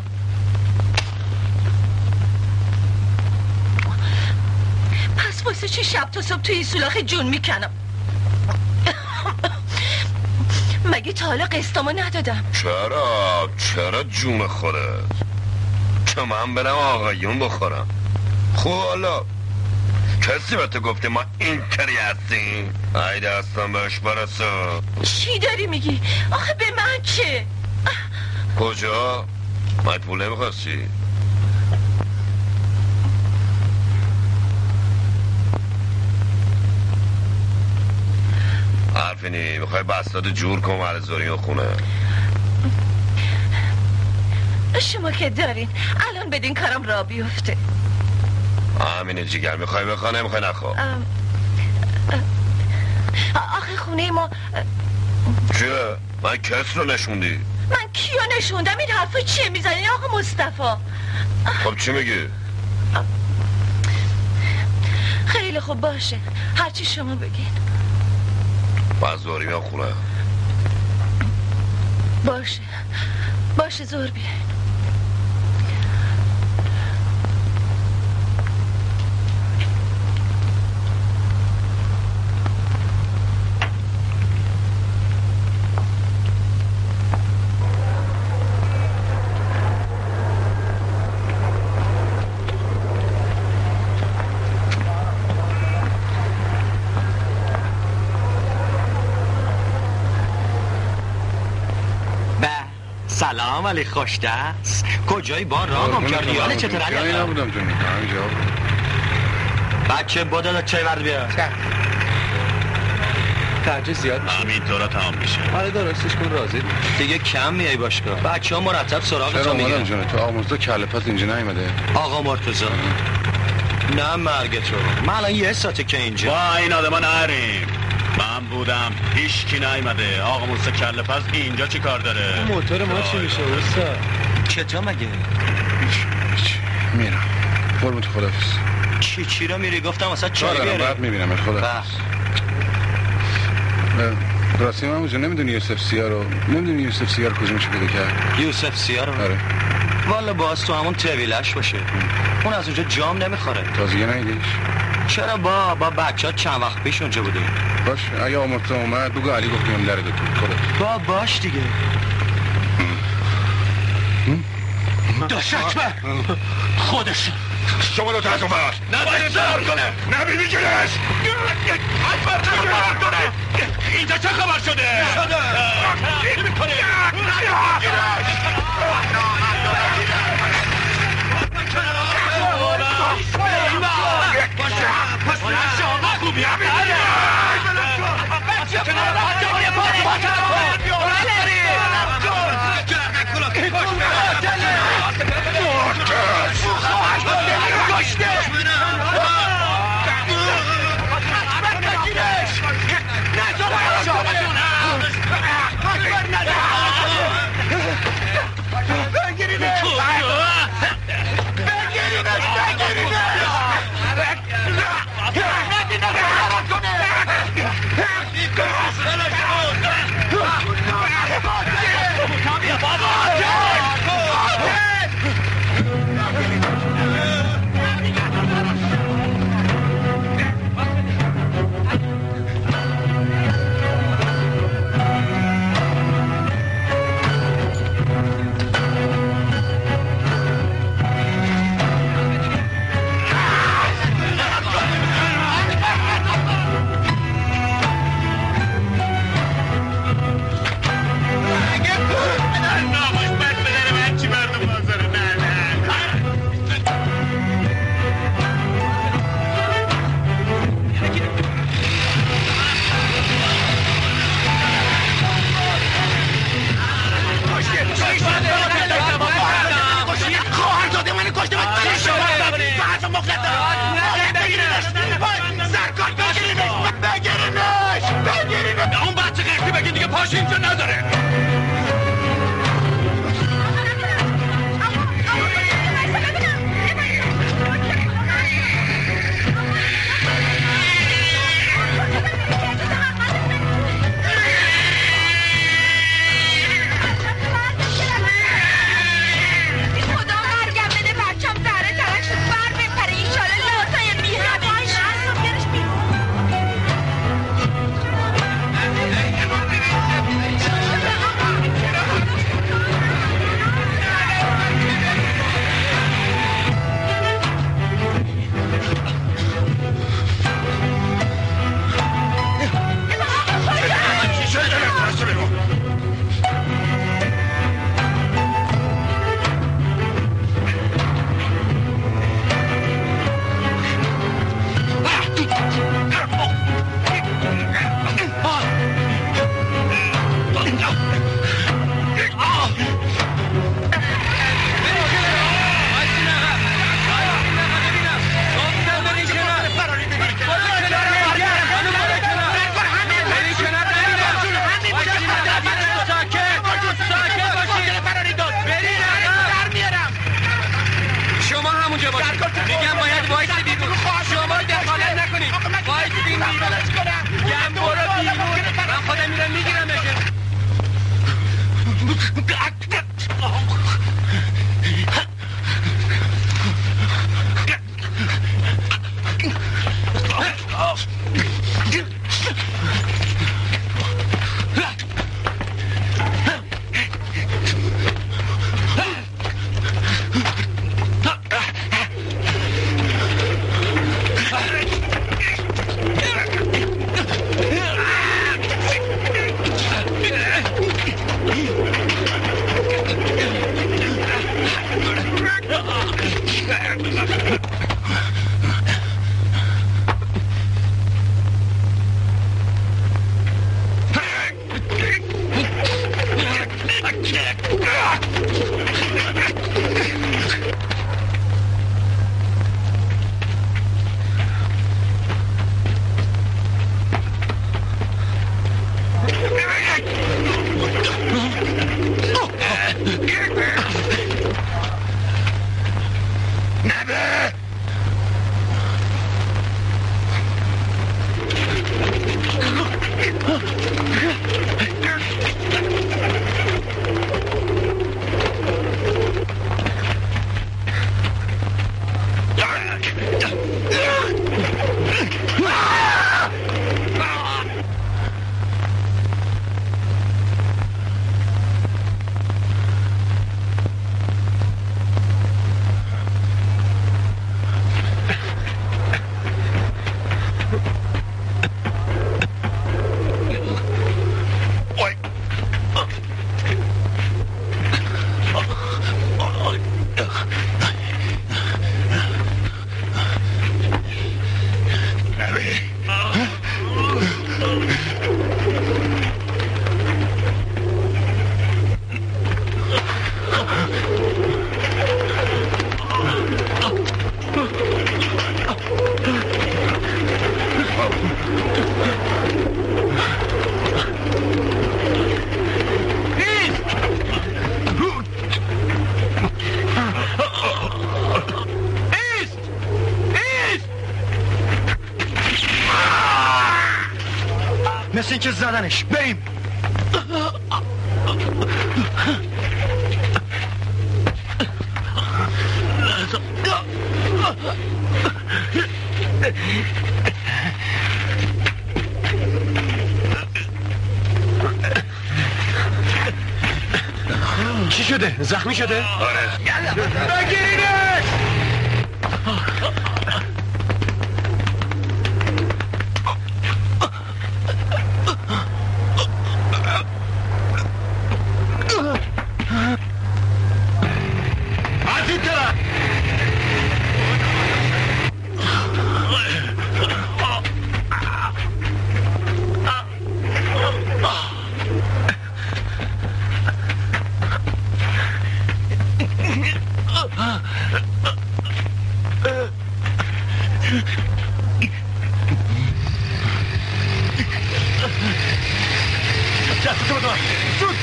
پس واسه چی شب تا صبح توی این سولاخ جون میکنم؟ مگه تا حالا قسطامو ندادم؟ چرا جون خودت؟ که من برم آقایون بخورم. خب حالا کسی به تو گفته ما این کاری هستیم؟ ای دستم بهش برسه. چی داری میگی؟ آخه به من چه؟ کجا؟ من پول نمیخواستی؟ حرفی نی میخوای بستاد جور کن مرزوری و خونه. شما که دارین الان بدین کارم را بیفته. همینه جیگر میخوای بخواه نمیخوای نخواه. آخه خونه ما چیه؟ من کس رو نشوندی؟ من کیو نشوندم؟ این حرفا چیه میزنین آقا مصطفی؟ خب چی میگی؟ خیلی خوب باشه، هرچی شما بگین. باز زهری میام خونه. باشه زهر بیاین. سلام علی خوش دست. کجایی با راه هم کردی؟ حالا چطور علی؟ جایی نبودم جونی، همینجا. بچه بودا چای ورد بیار. خرج زیاد میشه. همینطورا تمام میشه. آره درستش کن، راضی دیگه کم میای باشگاه. بچه‌ها مرتب سراغ تو میگن. چرا جون تو آموزدا کله پس اینجا نیومده؟ آقا مرتضی نه مرگ تو. من الان یه ساعته که اینجا. با این آدما نریم. من بودم هیچکی نیومده. آقا موسی کله پس اینجا چی کار داره؟ موتور ما چی میشه اوستا؟ چطور مگه؟ میرم. قربون تو خدافظ. چی رو میری؟ گفتم واسه چای بیارم. بعد میبینم خدافظ. راستی من اونجا نمیدونی یوسف سیار کجا میشه پیدا کرد؟ یوسف سیار؟ آره. والا باز تو همون طویلش باشه. اون از اونجا جام نمیخوره. تازگی نیدیش؟ چرا با بچه‌ها چند وقت پیش اونجا بودیم. باش اگه آمرتا اومد بگو علی گفت میام در دو خودت. باش دیگه. داشت اکبر خودش شما دو تا از اون بر نباید زار کنه نبی میگیرش اکبر زار کنه اینجا چه خبر شده؟ چی میکنه؟ پس شما خوبی اون بچه قرقی بگین دیگه پاش اینجا نداره. اونجا باشید. میگم باید وایسی بیرون. شما دخالت نکنید. وایسی بیرون. میگم برو بیرون. من خودم میرم میگیرمش. مثل اینکه زدنش. بریم. چی شده؟ زخمی شده؟ آره. بگیرینش!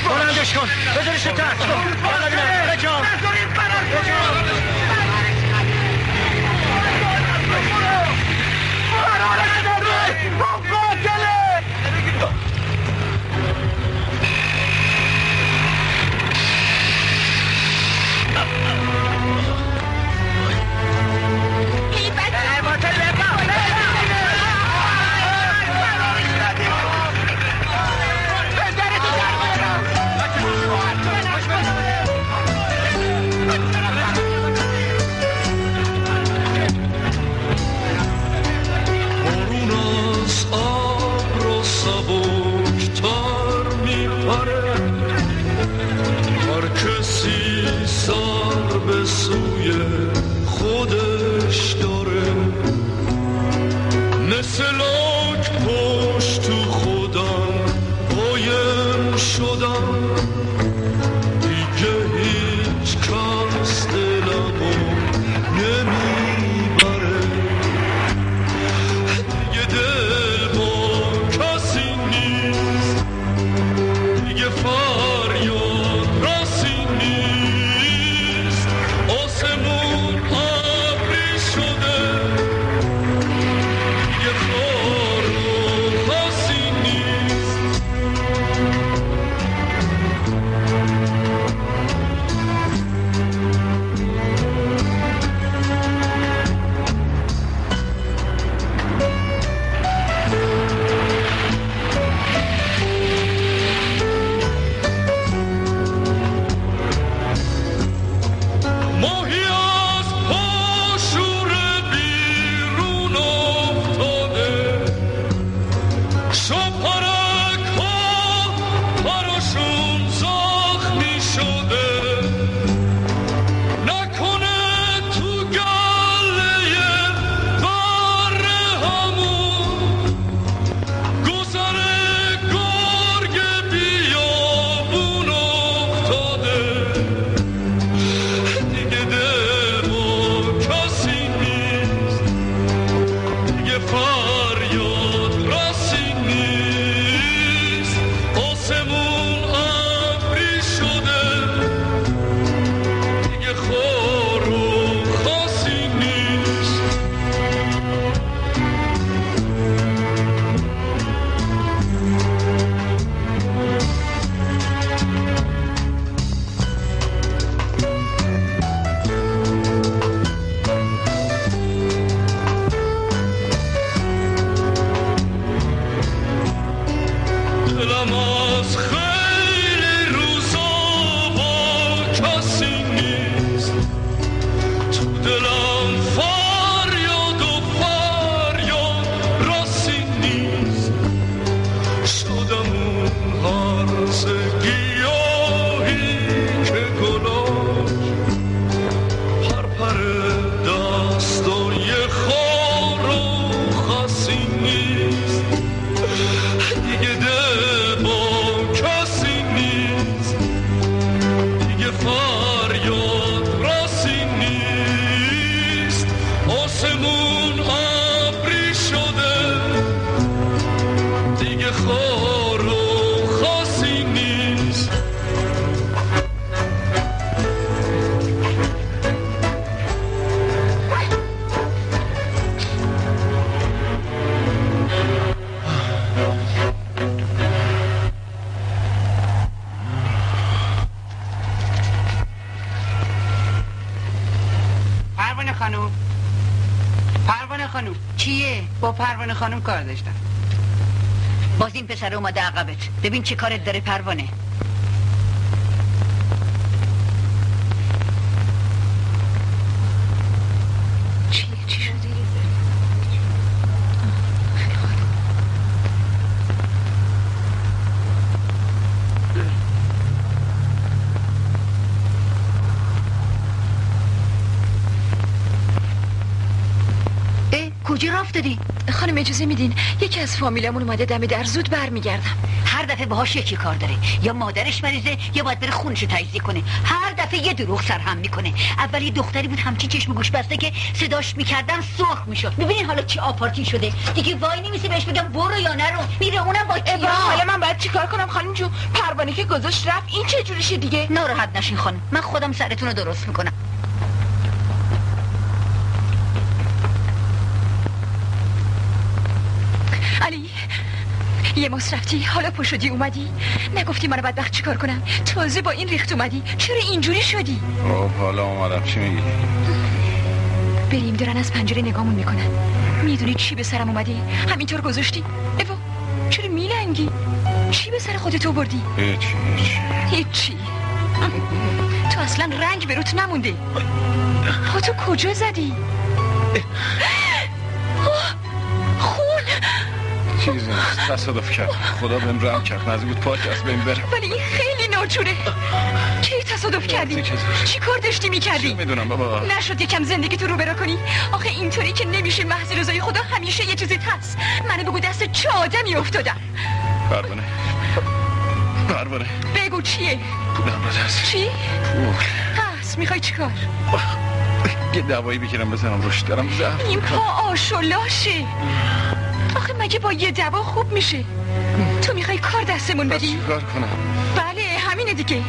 بلندش کن بذارش تحت کن بجام این بچه دستای خار و خاصی نیست دیگه دل با کسی نیست دیگه فریاد راسی نیست آسمون ابری شده دیگه خار و خاصی نیست پروانه خانوم چیه؟ با پروانه خانوم کار داشتم. باز این پسر اومده عقبت. ببین چه کارت داره پروانه. چی شده؟ کجا رفت دادی؟ خانم اجازه میدین یکی از فامیلمون اومده دم در زود برمیگردم. هر دفعه باهاش یکی کار داره، یا مادرش مریضه یا باید بره خونشو تجزیه کنه. هر دفعه یه دروغ سرهم میکنه. اول یه دختری بود همچین چشم گوش بسته که صداش میکردن سرخ میشد. ببینین حالا چه آپارتی شده. دیگه وای نمیشه بهش بگم برو یا نرو. میره اونم با کیا. حالا من باید چیکار کنم خانم جون؟ پروانه که گذاشت رفت، این چه جوریشه دیگه؟ ناراحت نشین خانم، من خودم سرتون رو درست میکنم. علی یه مصرفتی حالا پا شدی اومدی؟ نگفتی منو بدبخت چیکار کنم؟ تازه با این ریخت اومدی، چرا اینجوری شدی؟ حالا اومدم، چی میگی؟ بریم دارن از پنجره نگامون میکنن. میدونی چی به سرم اومده؟ همینطور گذاشتی؟ ایوا چرا میلنگی؟ چی به سر خودت آوردی؟ هیچی. تو اصلا رنگ به روت نمونده. تو کجا زدی؟ خون چیزی نیست، تصادف کرد. خدا بهم رحم کرد، نزدیک بود پاک از بین برم. ولی این خیلی ناجوره. کی تصادف کردی؟ چی کار داشتی میکردی؟ میدونم بابا. نشد یکم زندگی تو رو برا کنی؟ آخه اینطوری که نمیشه محض رضای خدا همیشه یه چیزی هست. منو بگو دست چه آدمی افتادم. پروانه بگو چیه؟ پولم رو دست. چی؟ هست میخوای چیکار؟ یه دوایی بگیرم بزنم روش، دارم ضعف. این پا آشولاشه. آخه مگه با یه دوا خوب میشه؟ تو میخوای کار دستمون بدی؟ چیکار کنم؟ بله همینه دیگه.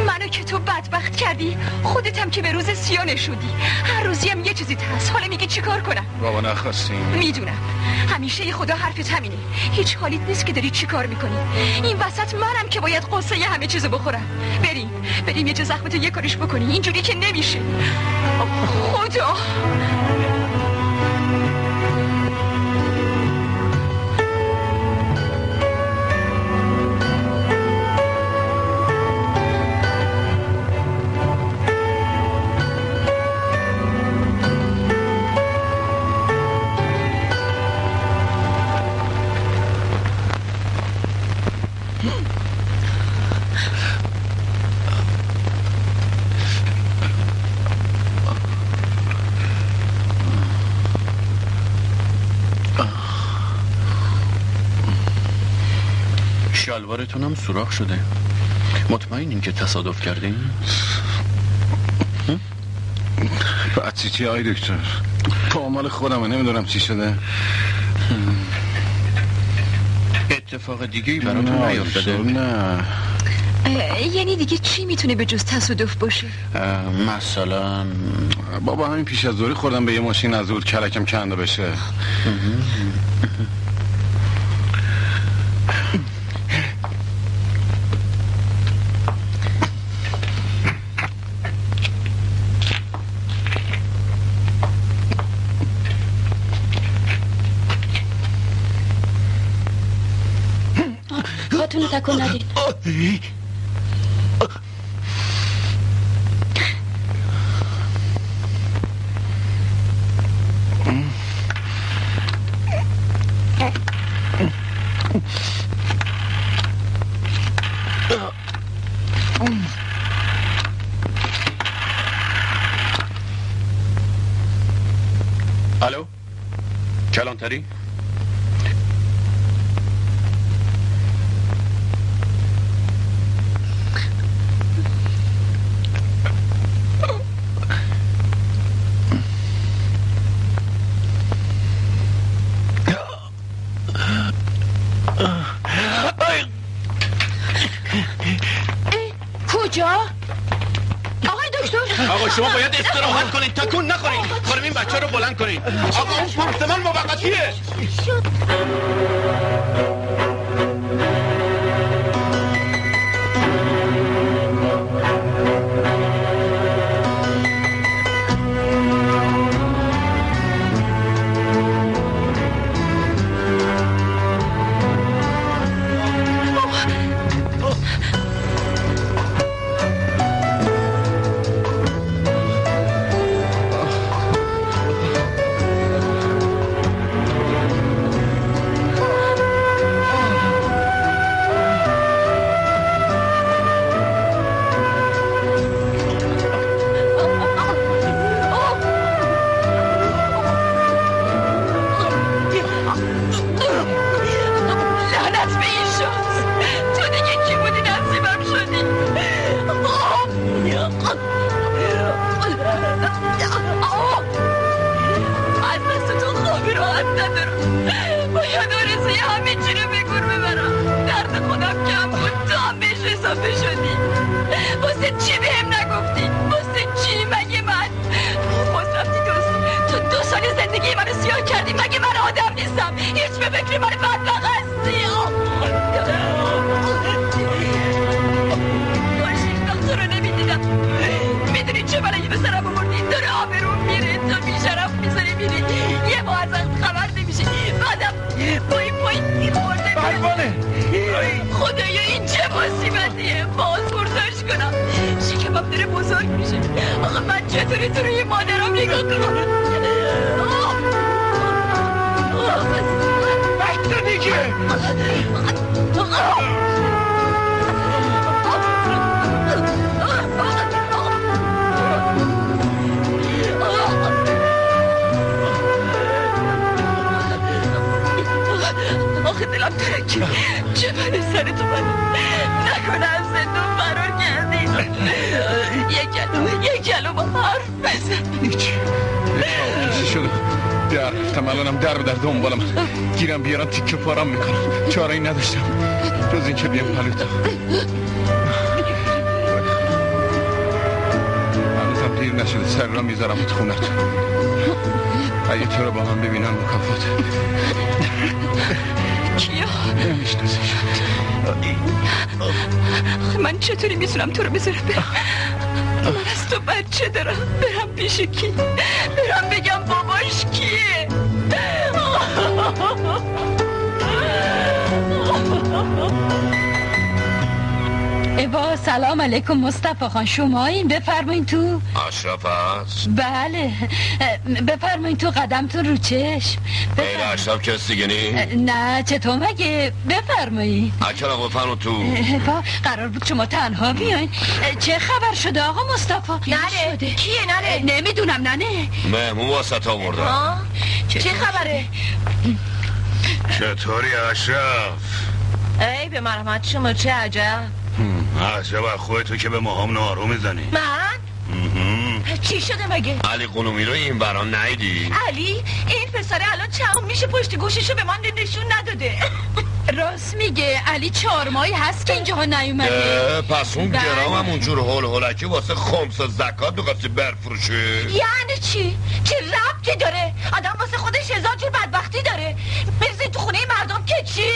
منو که تو بدبخت کردی، خودت هم که به روز سیاه نشودی. هر روزی هم یه چیزی هست. حالا میگه چیکار کنم؟ بابا نخواستیم. میدونم همیشه یه خدا حرفت همینه. هیچ حالیت نیست که داری چیکار میکنی. این وسط منم که باید قصه همه چیزو بخورم. بریم یه جا زخمتو یه کاریش بکنی. اینجوری که نمیشه. خدا شلوارتونم سوراخ شده. مطمئنین که تصادف کردین؟ بعد چی آی دکتر؟ پامال خودمه، نمیدونم چی شده. اتفاق دیگه‌ای براتون نیافتاده؟ نه. یعنی دیگه چی میتونه به جز تصادف باشه؟ مثلا بابا همین پیش از ظهر خوردم به یه ماشین از اول کلکم کنده بشه. هاتونو تکن ندید. الو کلانتری؟ کجا؟ آقای دکتر آقا شما باید استراحت کنین، تکون نخورین. خانم این بچه رو بلند کنین. آقا اون پارسمان موقتیه. چاره‌ای نداشتم جز این که بیام پلوتو. هنوزم دیر نشده، سر را میذارم تو خونت. اگه تو رو با هم ببینم مکافات. کیا؟ نمیشناسیش. من چطوری میتونم تو رو بذارم برم؟ من از تو بچه دارم. برم پیش کی؟ برم بگم باباش کیه؟ ایوا سلام علیکم مصطفی خان، شما این بفرمایین تو. اشرف هست؟ بله بفرمایین تو، قدمتون رو چشم. غیر اشرف کسی دیگه نی؟ نه چطور مگه؟ بفرمایین. اکرم بفرمایین تو. قرار بود شما تنها بیاین. چه خبر شده آقا مصطفی؟ نره کیه نره؟ نمیدونم ننه مهمون واسط آوردم. چه خبره؟ چطوری اشرف؟ ای به مرحمت شما، چه عجب. عجب از خودتو که به ماهام نارو میزنی. من؟ چی شده مگه؟ علی قلومی رو این بران نایدی؟ علی این پسره الان چند میشه پشت گوششو به من نشون نداده. راست میگه، علی 4 ماهی هست که اینجا نیومده. پس اون گرام هم اونجور هول هولکی واسه خمس زکات میخواستی برفروشی؟ یعنی چی؟ چه ربطی داره؟ آدم واسه خودش هزار جور بدبختی داره. بریزی تو خونه مردم که چی؟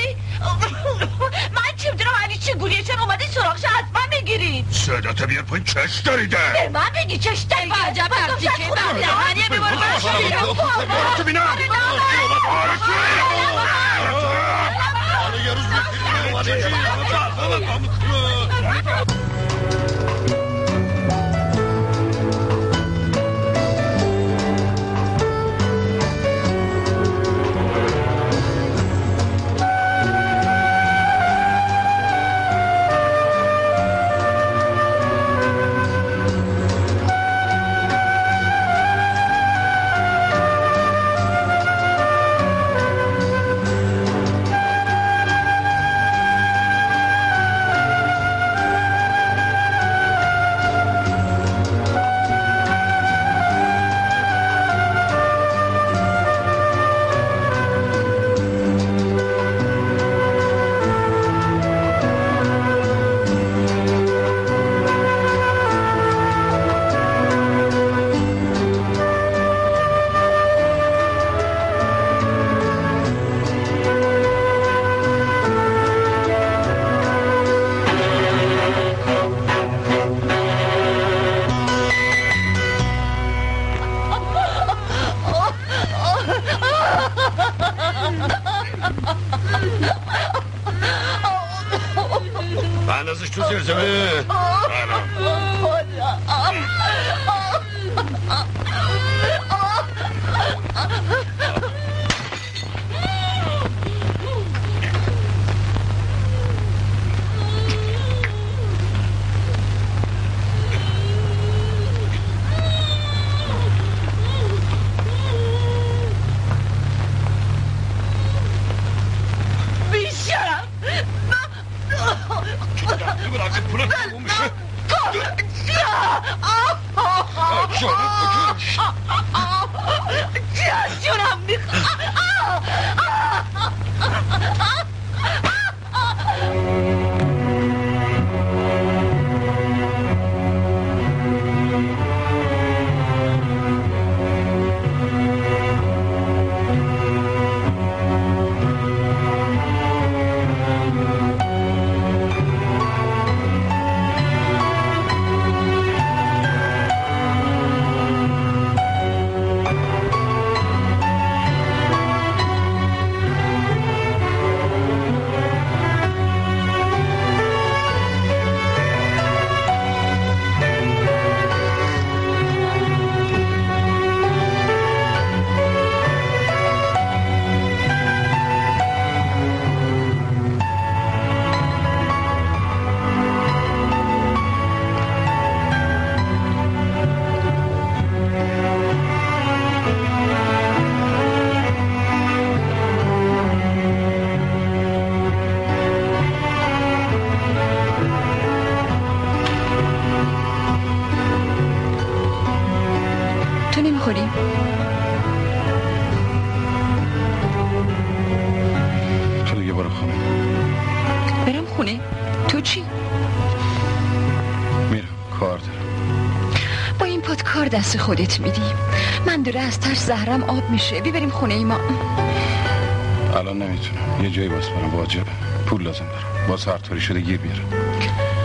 من چی میدونم علی چه گولیه، چون اومدی سراغش از من بگیرید. صداتو بیار پایین، چش داریده به من بگی چش داریده. عجب رفتی که دهنیه ببار تو بینم یه روز بندازش تو زرزمه. دست خودت میدی. من داره از ترس زهرم آب میشه. بریم خونه ای ما. الان نمیتونم. یه جایی باز برم. واجبه. پول لازم دارم. باز هر طوری شده گیر بیارم.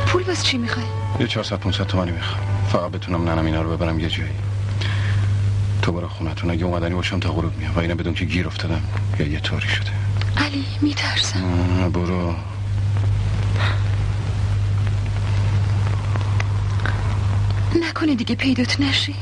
پول باز چی میخوای؟ یه 400-500 تومانی میخوام. فقط بتونم ننم اینا رو ببرم یه جایی. تو برو خونتون. اگه اومدنی باشم تا غروب میام. و اینا بدون که گیر افتادم یا یه طوری شده. علی میترسم. برو. نکنه دیگه پیدات نشی.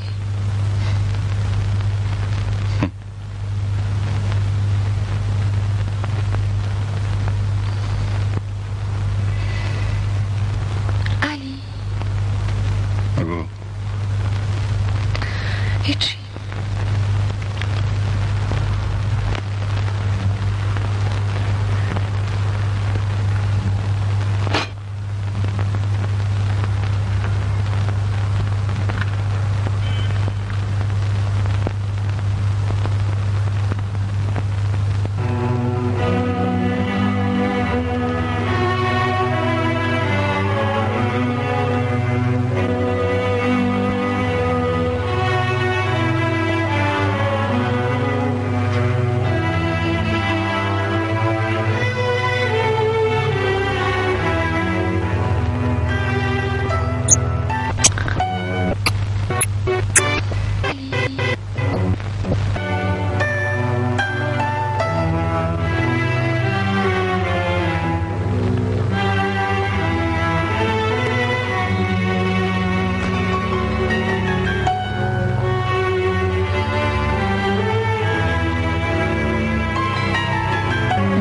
علی بگو. هیچی.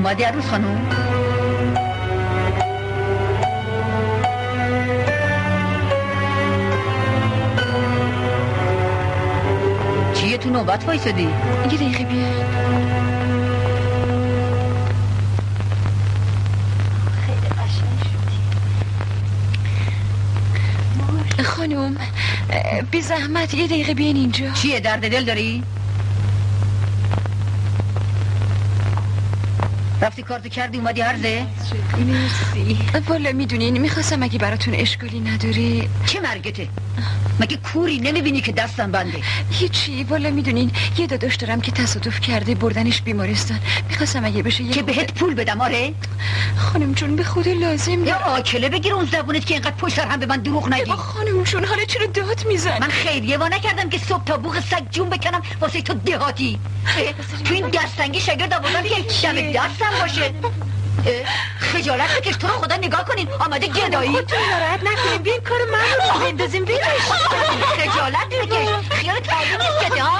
اومدی عروس خانوم؟ چیه تو نوبت وایسادی؟ یه دقیقه بیا. خیلی قشنگ شدی. خانوم بی زحمت یه دقیقه بیاین اینجا. چیه درد دل داری؟ رفتی کارتو کردی اومدی عرضه؟ مرسی. والا میدونین میخواستم اگه براتون اشکالی نداره. چه مرگته؟ مگه کوری نمیبینی که دستم بنده؟ هیچی. والا میدونین یه داداش دارم که تصادف کرده بردنش بیمارستان. میخواستم اگه بشه که بهت پول بدم. آره خانم جون به خدا لازم یا آکله بگیر اون زبونت که اینقدر پشت سر هم به من دروغ نگی. خانم جون حالا چرا داد میزن؟ من خیریه وا نکردم که صبح تا بوق سگ جون بکنم واسه تو دهاتی. تو این دستنگی شاگرد آوردم که دم دستم باشه. خجالت بکش، تو رو خدا نگاه کنین آماده گدایی. خودتون ناراحت نکنین، بیاین کار من رو بندازیم بیرش. خجالت بکش، خیال تعلیم نیست ها.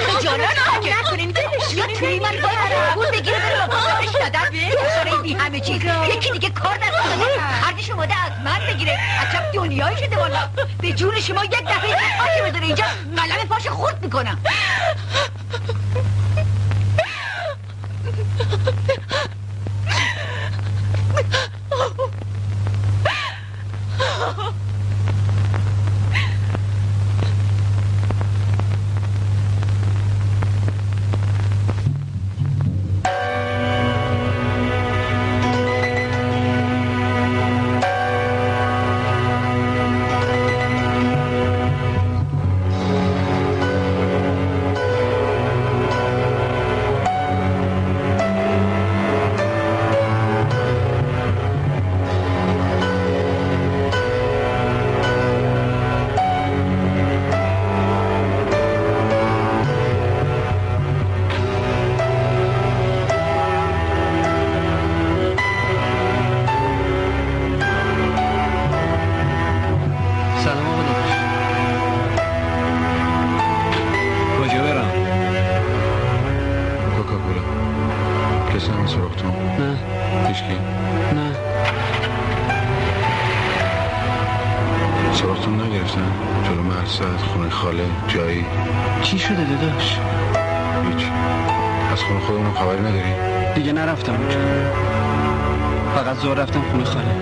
خجالت نکنین بیرش. یا توی من باید پول بگیره بره با پاسارش ندن بخوره بی همه چیز. یکی دیگه کار نکنه خردش اومده از من بگیره. عجب دنیایی شده والا. به جون شما یک دفعه آتی بذاره اینجا قلم پاش خورد میکنم. چی شده داداش؟ هیچ. از خونه خودمون خبری نداری؟ دیگه نرفتم اونجا. فقط زور رفتم خونه خاله.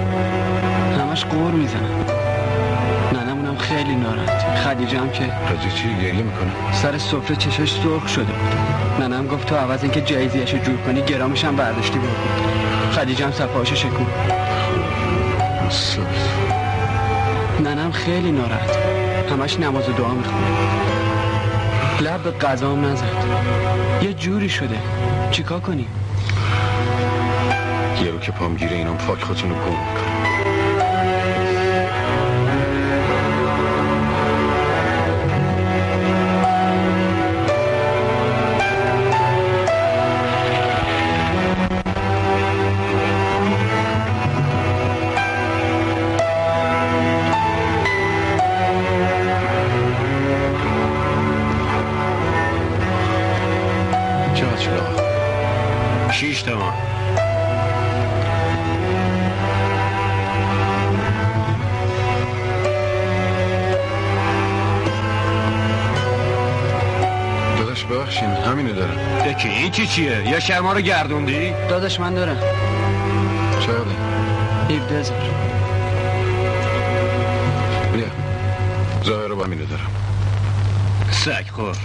همش قور میزنم. ننمونم خیلی ناراحت. خدیجه هم که چی گریه میکنه؟ سر سفره چشاش سرخ شده بود. ننم گفت تو عوض اینکه جایزیه‌شو جور کنی گرامش هم برداشتی بود. خدیجه هم صفحه‌اشو شکون. ننم خیلی ناراحت. همش نماز و دعا میخونه. لب به قضام نزد. یه جوری شده. چیکار کنیم؟ یه رو که پام گیره اینام فاک خودتونو گم میکنه. همینو دارم. یکی این چیه؟ یا شرما رو گردوندی؟ داداش من دارم. چقدر؟ 17,000. بیا ظاهر رو با همینو دارم. سگ خور.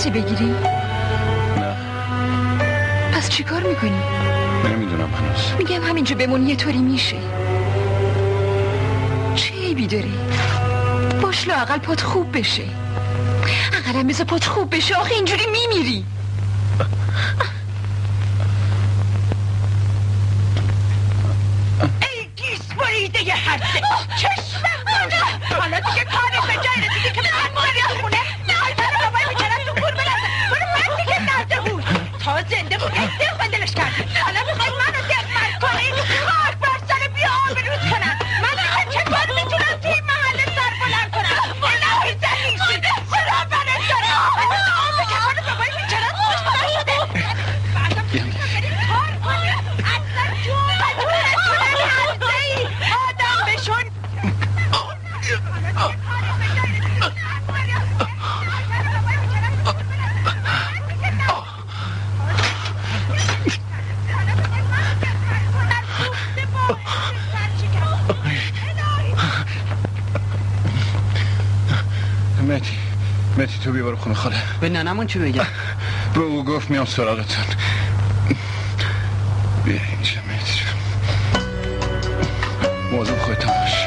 بگیری؟ نه. پس چی کار میکنی؟ نمیدونم هنوز. میگم همینجا بمون یه طوری میشه. چه عیبی داری؟ باش لااقل پات خوب بشه. اقلم بذار پات خوب بشه. آخه اینجوری میمیری. ای گیس بریده یه حرفه چشمم باشه. حالا دیگه کاری به جای رسیدی که من ماری خونه تا زنده بود دل خندلش کردی. حالا میخوای بیا برو خونه خاله. به ننمون چی بگم؟ به او گفت میام سراغتون. بیا اینجا مهدی. موضوع خودتان باش.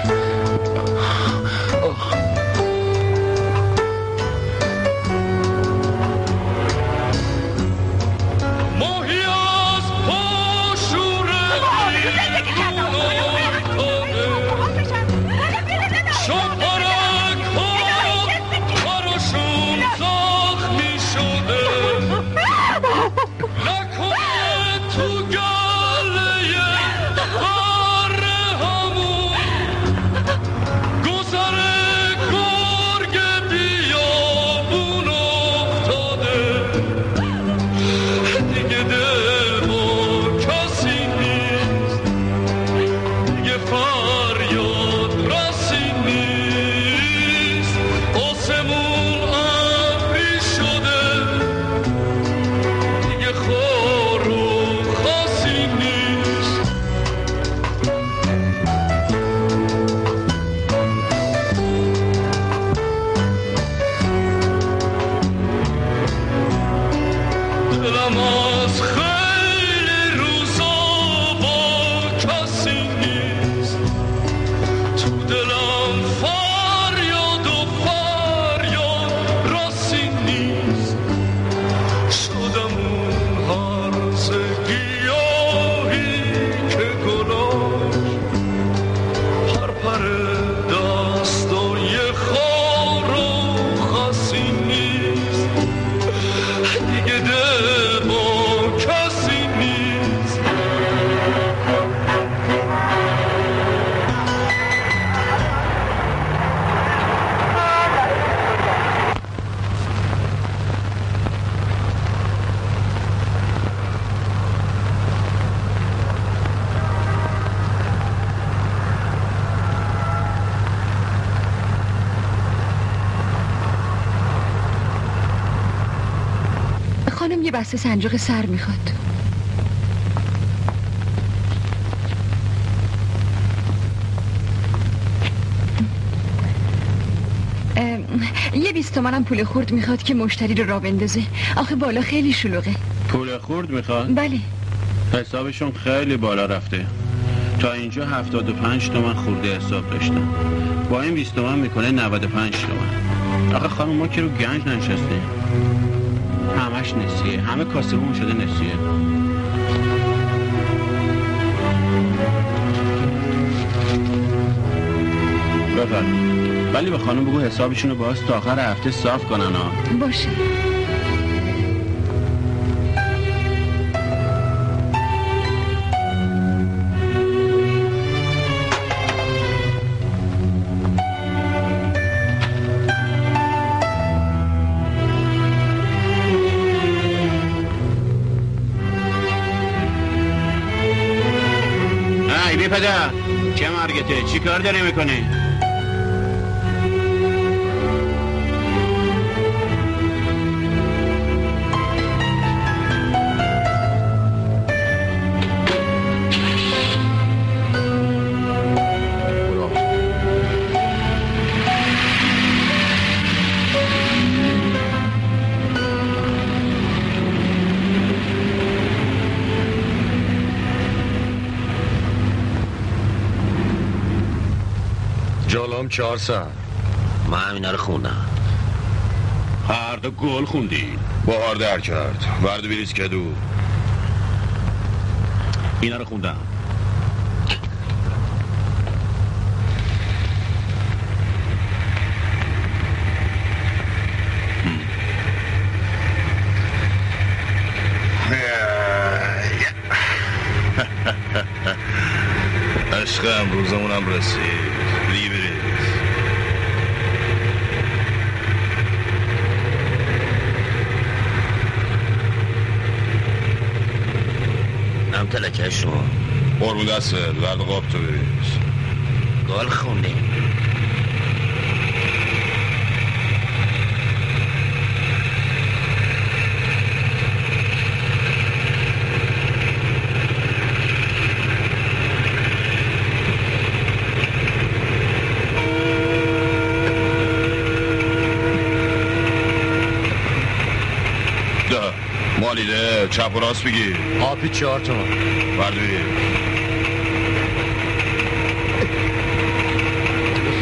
یه بسته سنجاق سر میخواد. یه 20 تومنم پول خورد میخواد که مشتری رو راه بندازه. آخه بالا خیلی شلوغه. پول خورد میخواد؟ بله. حسابشون خیلی بالا رفته. تا اینجا 75 تومن خورده حساب داشتن. با این 20 تومن میکنه 95 تومن. آخه خانم ما که رو گنج ننشستیم. همش نسیه، همه کاسبون شده نسیه. بفرم. ولی به خانم بگو حسابشونو باز تا آخر هفته صاف کنن ها. باشه. پدر چه مرگته؟ چی کار داری میکنی؟ جالام 4 سر. من همینا رو خوندم. هر دو گل خوندی. بهار در کرد. ورد بریز کدو. اینا رو خوندم. عشقم روزمونم رسید. لیبریز نم تلکه شما قربون دستت ورد قاب تو بریز. گل خوندیم. ده مالیده چپ و راست بگی. آبی 4 تومن. بردوی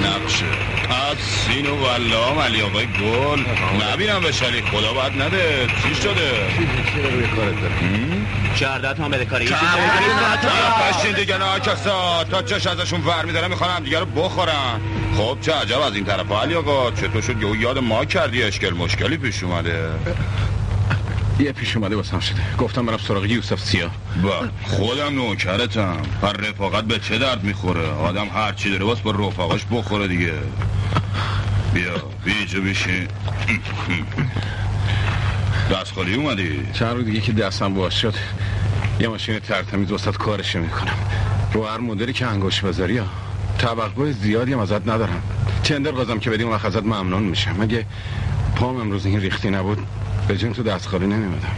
نقشه از سین و والله علی آقای گل نبینم به شلیک خدا باید نده. چی شده؟ چی روی کارت داره؟ 14 تومن بده کاری. پشتین دیگه نه کسا تا چش ازشون ور میدارم میخوانم دیگه رو بخورن. خب چه عجب از این طرف علی آقا چطور شد یاد ما کردی اشکال مشکلی پیش اومده؟ یه پیش اومده واسم شده گفتم برم سراغ یوسف سیاه. با خودم نوکرتم. پر رفاقت به چه درد میخوره؟ آدم هر چی داره باز با رفاقش بخوره دیگه. بیا بیجا بیشی. دست خالی اومدی؟ چند رو دیگه که دستم باز شد یه ماشین ترتمیز وسط کارشو میکنم رو هر مدلی که انگوش بذاری ها. توقع زیادی هم ازت ندارم. چندر قازم که بدیم وقت ازت ممنون میشم. اگه پام امروز این ریختی نبود به جون تو دست خالی نمیمدم.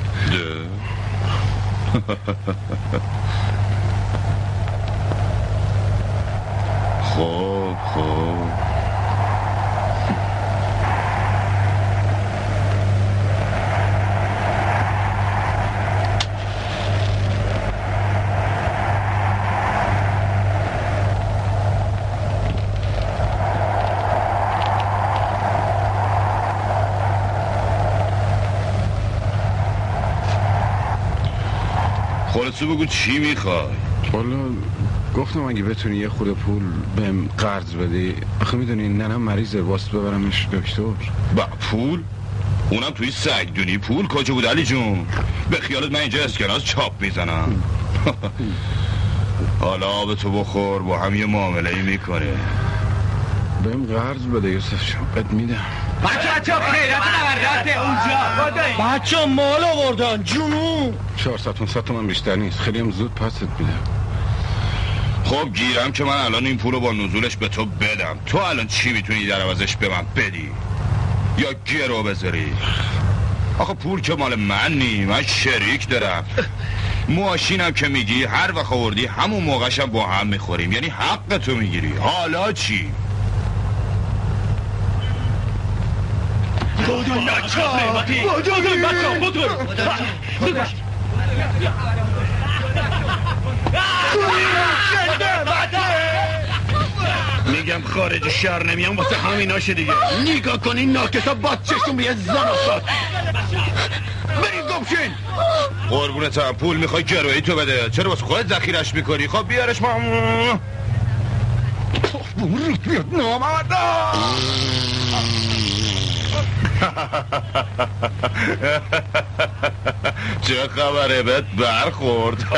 خب خودتو بگو چی میخوای؟ والا گفتم اگه بتونی یه خود پول بهم قرض بدی. آخه میدونی ننم مریضه واسه ببرمش دکتر. با پول؟ اونم توی سگدونی پول کجا بود علی جون؟ به خیالت من اینجا اسکناس چاپ میزنم. حالا آب تو بخور با هم یه معامله ای میکنه. بهم قرض بده یوسف جون بهت میدم. بچه خیرت نوردت اونجا. بچه مال آوردن جونو. 400 تومن بیشتر نیست. خیلی هم زود پست میدم. خب گیرم که من الان این پولو با نزولش به تو بدم. تو الان چی میتونی در عوضش به من بدی؟ یا گرو بذاری؟ آخه پول که مال من نی. من شریک دارم. ماشینم که میگی هر وقت آوردی همون موقعشم با هم میخوریم. یعنی حق تو میگیری. حالا چی؟ میگم خارج شهر نمیام واسه همیناشه دیگه. نگاه کنین ناکسا بچه‌شون به یه زن افتاد. برید گمشین. قربونتم پول میخوای گروهی تو بده. چرا واسه خودت ذخیرش میکنی؟ خب بیارش ما. ریک میاد نامرد. چه خبره بهت برخورد؟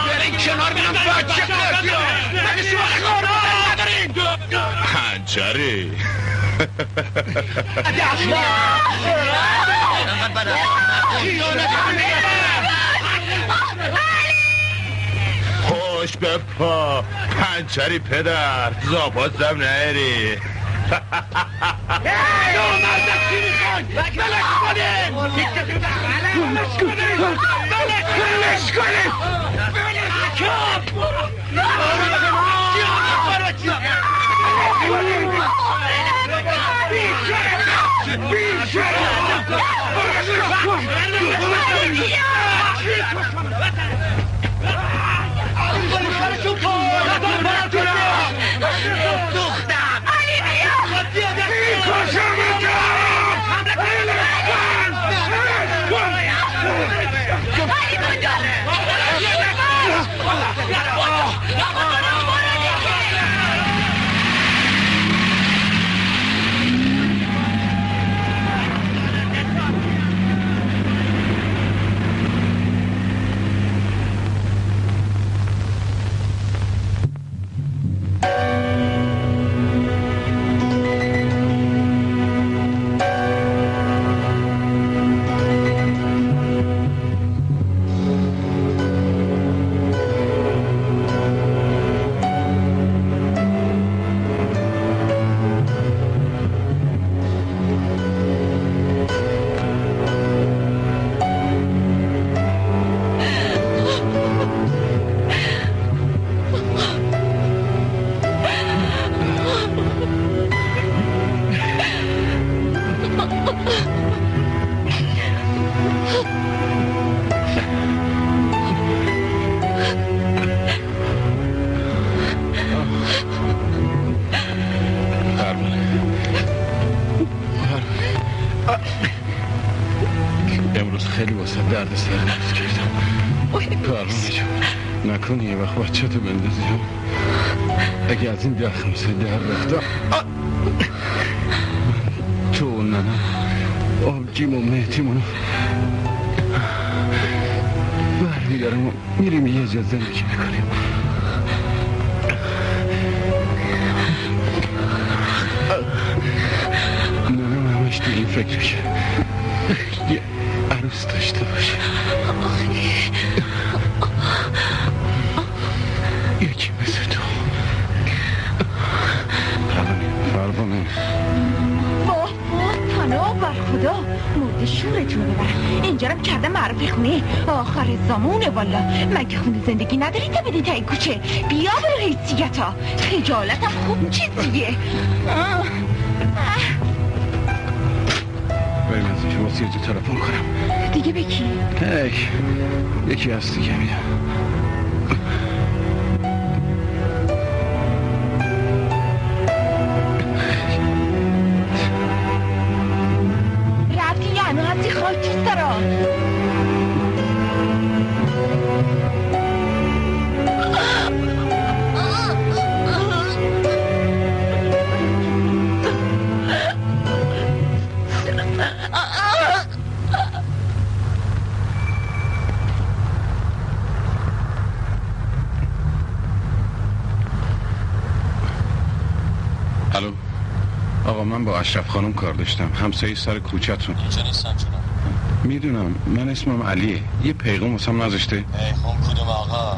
برین کنار بینم بچه خواهدی مگه شما خواهد ندارین هنچری خوش به پا هنچری پدر زابازم نهری نامردک چی میخوان؟ بلش کنیم! بلش کنیم! بلش کنیم! درد سر درست کردم. پروانه جون نکنی یه وقت بچه تو بندازی ها. اگه از این دخم سه در رفتم تو و ننم آبجیم و مهتیمونو برمیدارم و میریم یه جا زندگی میکنیم. ننم همش تو این فکرشه یه عروس داشته باشه، یکی مثل تو. پروانه واه پناه بر خدا، مرد شورتون رو ببر. اینجا رو کردم معرفی خونه آخر زمانه. والا مگه خونه زندگی نداری تا بدی تا این کوچه؟ بیا برو حیثیت ها، خجالت هم خوب چیزیه. بریم از اینجا واسه یه جو تلفن کنم دیگه به کی؟ یکی هست دیگه میدم. رفتی یعنی هستی خاکسترا. الو آقا، من با اشرف خانم کار داشتم، همسایه سر کوچه‌تون. اینجا نیستم جونم. میدونم، من اسمم علیه. یه پیغام واسم نذاشته؟ پیغام کدوم آقا؟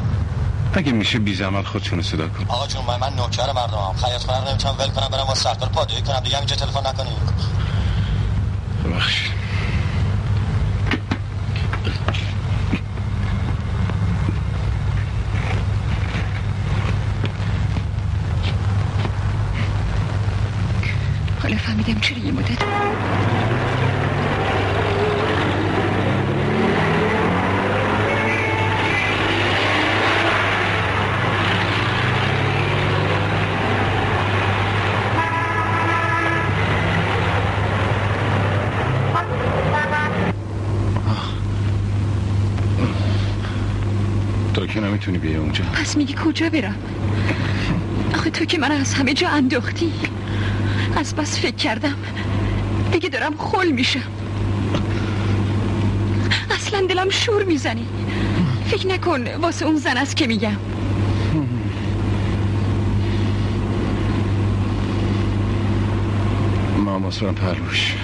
اگه میشه بی زحمت خودشونو صدا کن. آقا جون من نوکر مردمم، خیاط خونه نمیتونم ول کنم برم واسه سردار پادویی کنم. دیگه اینجا تلفن نکنید. ببخشید. حالا فهمیدم چرا یه مدت تو که نمیتونی بیای اونجا. پس میگی کجا برم؟ آخه تو که من از همه جا انداختی. از بس فکر کردم دیگه دارم خل میشم. اصلا دلم شور میزنی. فکر نکن واسه اون زن است که میگم. ما واسه پرلوش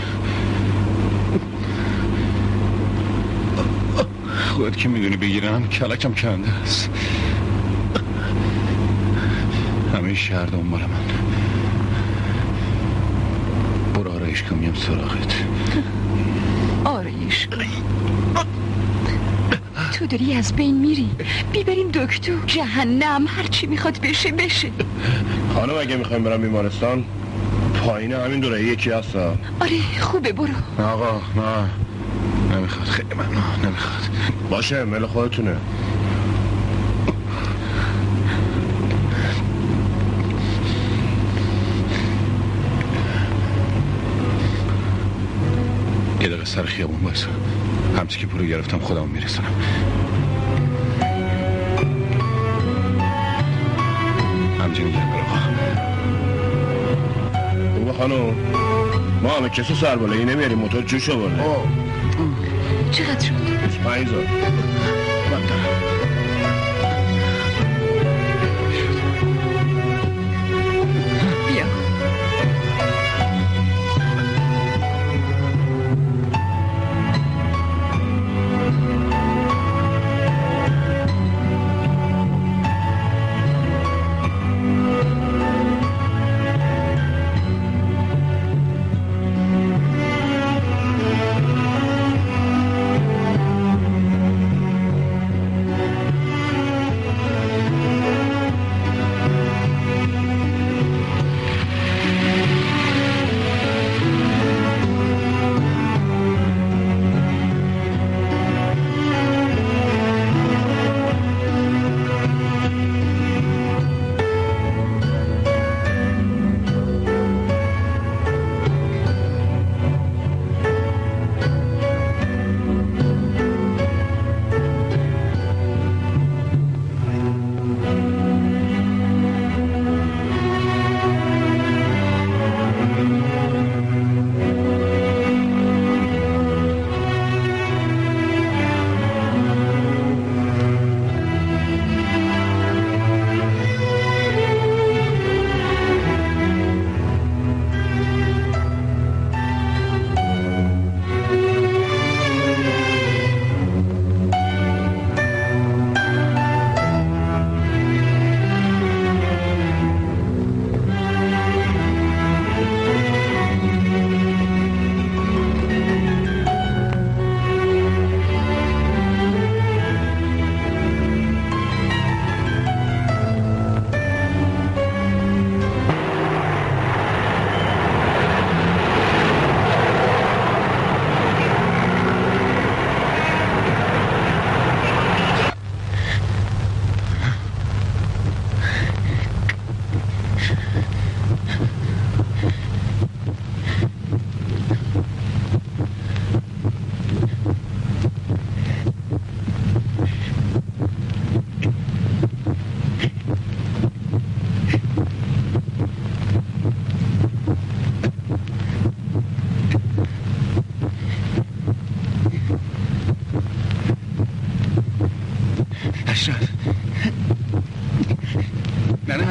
خودت که میدونی بگیرم کلکم کنده است. همه شهر دنبال من. برو آرایش کن میام سراغت. آرایش تو داری از بین میری. بیبریم دکتر، جهنم، هرچی میخواد بشه بشه. خانم اگه میخوایم برم بیمارستان پایین همین دوره یکی هست. آره خوبه برو. آقا نه نمیخواد، خیلی ممنون. نمیخواد. باشه مال خودتونه. یه دقیقه سر خیابون بایسا. همچی که پولو گرفتم خودم میرسونم. همچی میگم برو. خانم ما همه کسو سربالایی نمیاریم، موتور جوشو برده. چقدر شد؟ 5000. من دارم. بیا.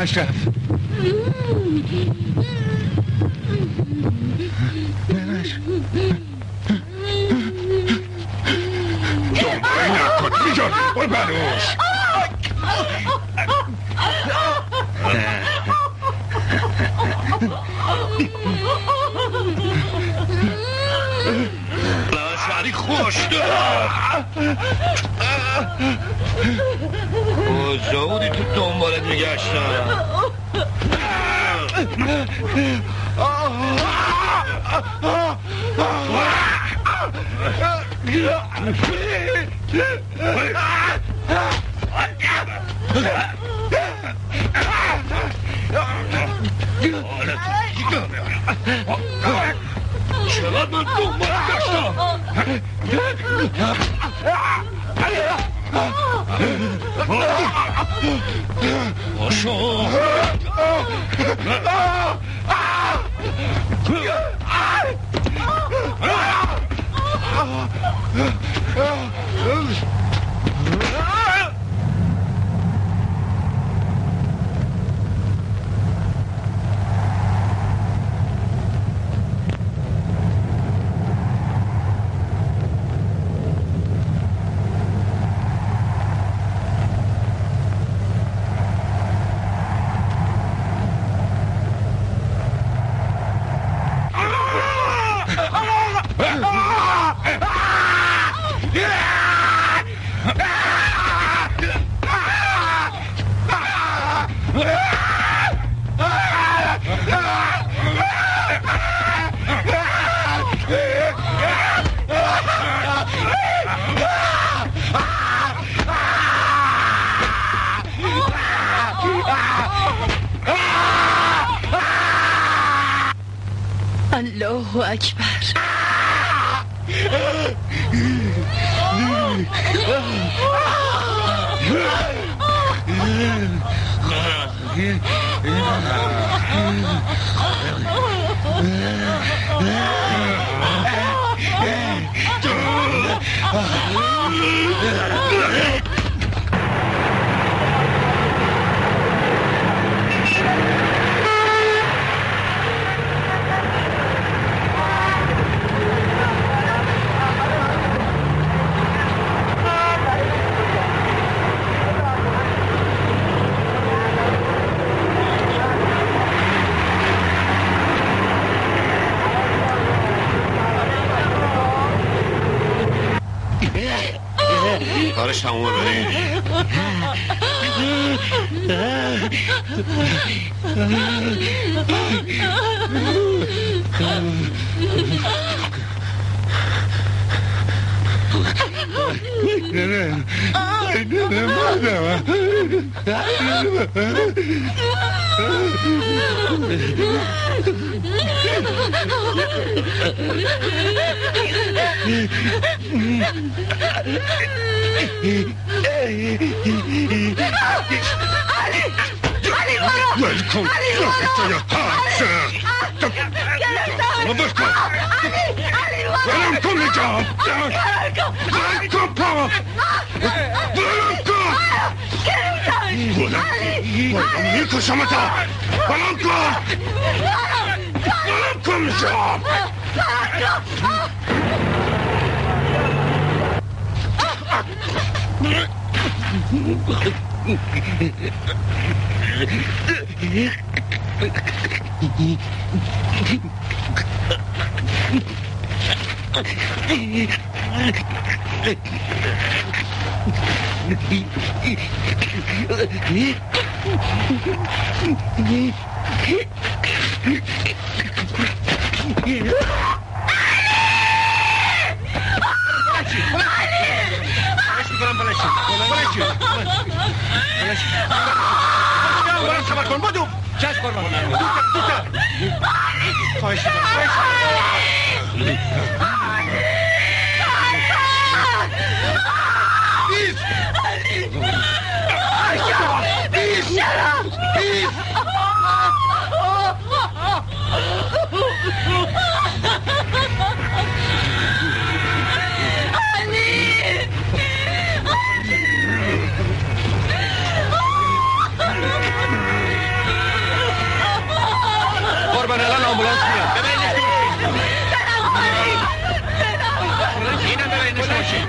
اشرف ننش دنبال نکن میجان برو بلوش لاشاری خوش کجا بودی تو دنبالت میگشتم چقدر من دنبالت گشتم باشو الله اکبر کارش تمومه بریم ولکن تو یا تاکسه بکن ولم کن میگم ولم کن پا ولم کن ولم میکشم تا ولم کن ولم کن میگم صبر کن بدو چشم قربان خواهش آمبولانس میاد ببرینش تو ماشین اینم ببرینش تو ماشین